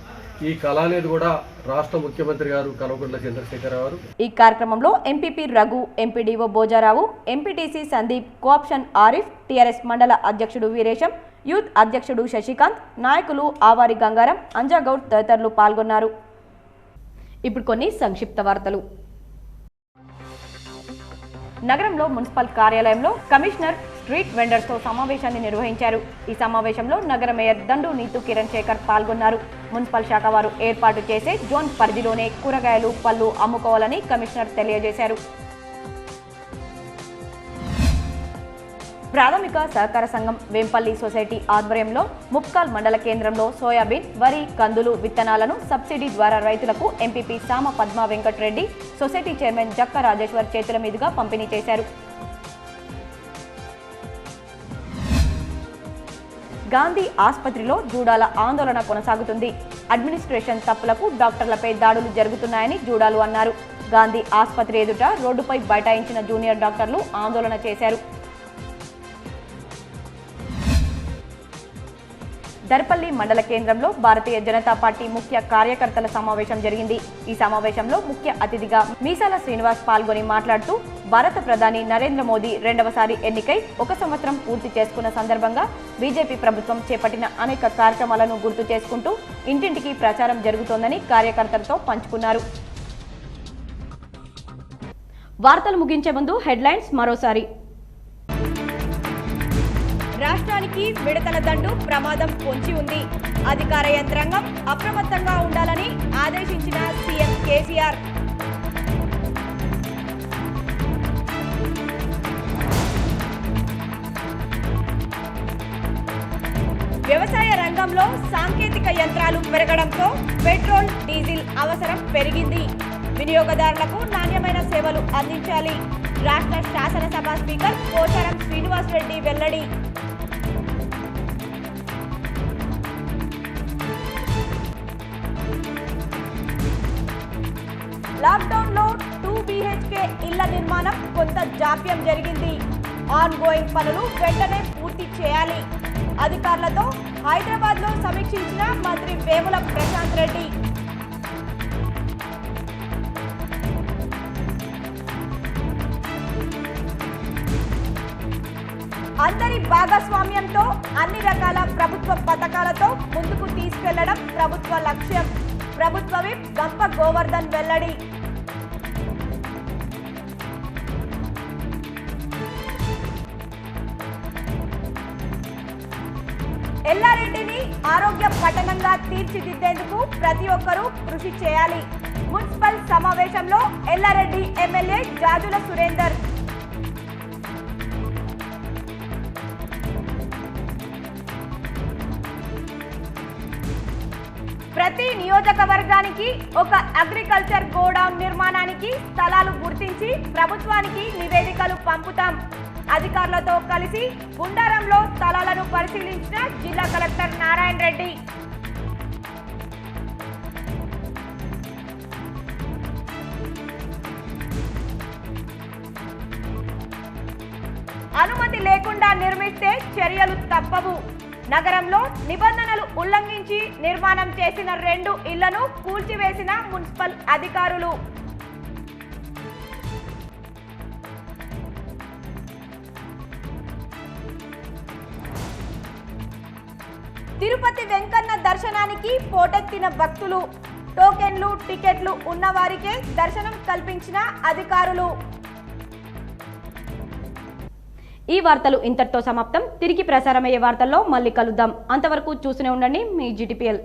ఈ కళ అనేది కూడా రాష్ట్ర ముఖ్యమంత్రి గారు కల్వకుంట్ల చంద్రశేఖర్ గారు. ఈ కార్యక్రమంలో MPP Raghu, MPDO Bhojarao, MPTC Sandeep, cooption Arif, TRS మండల అధ్యక్షుడు వీరేశం, యూత్ అధ్యక్షుడు శశికాంత్, నాయకులు ఆవారి గంగారం, అంజాగౌడ్ తదితరులు పాల్గొన్నారు. ఇప్పుడు కొన్ని సంక్షిప్త వార్తలు. నగరంలో మున్సిపల్ కార్యాలయంలో కమిషనర్ స్ట్రీట్ వెండర్స్తో సమావేశాన్ని నిర్వహించారు. ఈ సమావేశంలో నగర మేయర్ దండు నీతు కిరణ్ శేఖర్ పాల్గొన్నారు. మున్సిపల్ శాఖ వారు ఏర్పాటు చేసే జోన్ పరిధిలోనే కూరగాయలు, పళ్ళు అమ్ముకోవాలని కమిషనర్ తెలియజేశారు. ప్రాథమిక సహకార సంఘం వేంపల్లి సొసైటీ ఆధ్వర్యంలో ముప్కాల్ మండల కేంద్రంలో సోయాబీన్, వరి, కందులు విత్తనాలను సబ్సిడీ ద్వారా రైతులకు ఎంపీపీ సామ పద్మ వెంకటరెడ్డి, సొసైటీ చైర్మన్ జక్క రాజేశ్వర్ చేతుల మీదుగా పంపిణీ చేశారు. గాంధీ ఆసుపత్రిలో జూడాల ఆందోళన కొనసాగుతుంది. అడ్మినిస్ట్రేషన్ తప్పులకు డాక్టర్లపై దాడులు జరుగుతున్నాయని జూడాలు అన్నారు. గాంధీ ఆసుపత్రి ఎదుట రోడ్డుపై బైఠాయించిన జూనియర్ డాక్టర్లు ఆందోళన చేశారు. దర్పల్లి మండల కేంద్రంలో భారతీయ జనతా పార్టీ ముఖ్య కార్యకర్తల సమావేశం జరిగింది. ఈ సమావేశంలో ముఖ్య అతిథిగా మీసాల శ్రీనివాస్ పాల్గొని మాట్లాడుతూ భారత ప్రధాని నరేంద్ర మోదీ రెండవసారి ఎన్నికై 1 సంవత్సరం పూర్తి చేసుకున్న సందర్భంగా బీజేపీ ప్రభుత్వం చేపట్టిన అనేక కార్యక్రమాలను గుర్తు చేసుకుంటూ ఇంటింటికి ప్రచారం జరుగుతోందని కార్యకర్తలతో పంచుకున్నారు. వార్తలు ముగించే ముందు హెడ్లైన్స్ మరోసారి. రాష్ట్రానికి మిడతల దండు ప్రమాదం పొంచి ఉంది. అధికార యంత్రాంగం అప్రమత్తంగా ఉండాలని ఆదేశించిన సీఎం కేసీఆర్. వ్యవసాయ రంగంలో సాంకేతిక యంత్రాలు పెరగడంతో పెట్రోల్, డీజిల్ అవసరం పెరిగింది. వినియోగదారులకు నాణ్యమైన సేవలు అందించాలి. రాష్ట్ర శాసనసభ స్పీకర్ పోచారం శ్రీనివాస్ రెడ్డి వెల్లడి. లాక్డౌన్లో 2 BHK ఇళ్ల నిర్మాణం కొంత జాప్యం జరిగింది. ఆన్ గోయింగ్ పనులు వెంటనే పూర్తి చేయాలి. అధికారులతో హైదరాబాద్లో సమీక్షించిన మంత్రి వేముల ప్రశాంత్ రెడ్డి. అందరి భాగస్వామ్యంతో అన్ని రకాల ప్రభుత్వ పథకాలతో ముందుకు తీసుకెళ్లడం ప్రభుత్వ లక్ష్యం. ప్రభుత్వ విప్ గంప గోవర్ధన్ వెల్లడి. ఎల్లారెడ్డిని ఆరోగ్య పట్టణంగా తీర్చిదిద్దేందుకు ప్రతి ఒక్కరూ కృషి చేయాలి. మున్సిపల్ సమావేశంలో ఎల్లారెడ్డి ఎమ్మెల్యే జాజుల సురేందర్. ప్రతి నియోజకవర్గానికి ఒక అగ్రికల్చర్ గోడౌన్ నిర్మాణానికి స్థలాలు గుర్తించి ప్రభుత్వానికి నివేదికలు పంపుతాం. అధికారులతో కలిసి గుండారంలో స్థలాలను పరిశీలించిన జిల్లా కలెక్టర్ నారాయణ రెడ్డి. అనుమతి లేకుండా నిర్మిస్తే చర్యలు తప్పవు. నగరంలో నిబంధనలు ఉల్లంఘించి నిర్మాణం చేసిన 2 ఇళ్లను కూల్చివేసిన మున్సిపల్ అధికారులు. తిరుపతి వెంకన్న దర్శనానికి పోటెత్తిన భక్తులు. టోకెన్లు, టికెట్లు ఉన్నవారికే దర్శనం కల్పించిన అధికారులు. ఈ వార్తలు ఇంతటితో సమాప్తం. తిరిగి ప్రసారమయ్యే వార్తల్లో మళ్ళీ కలుద్దాం. అంతవరకు చూస్తూనే ఉండండి మీ GTPL.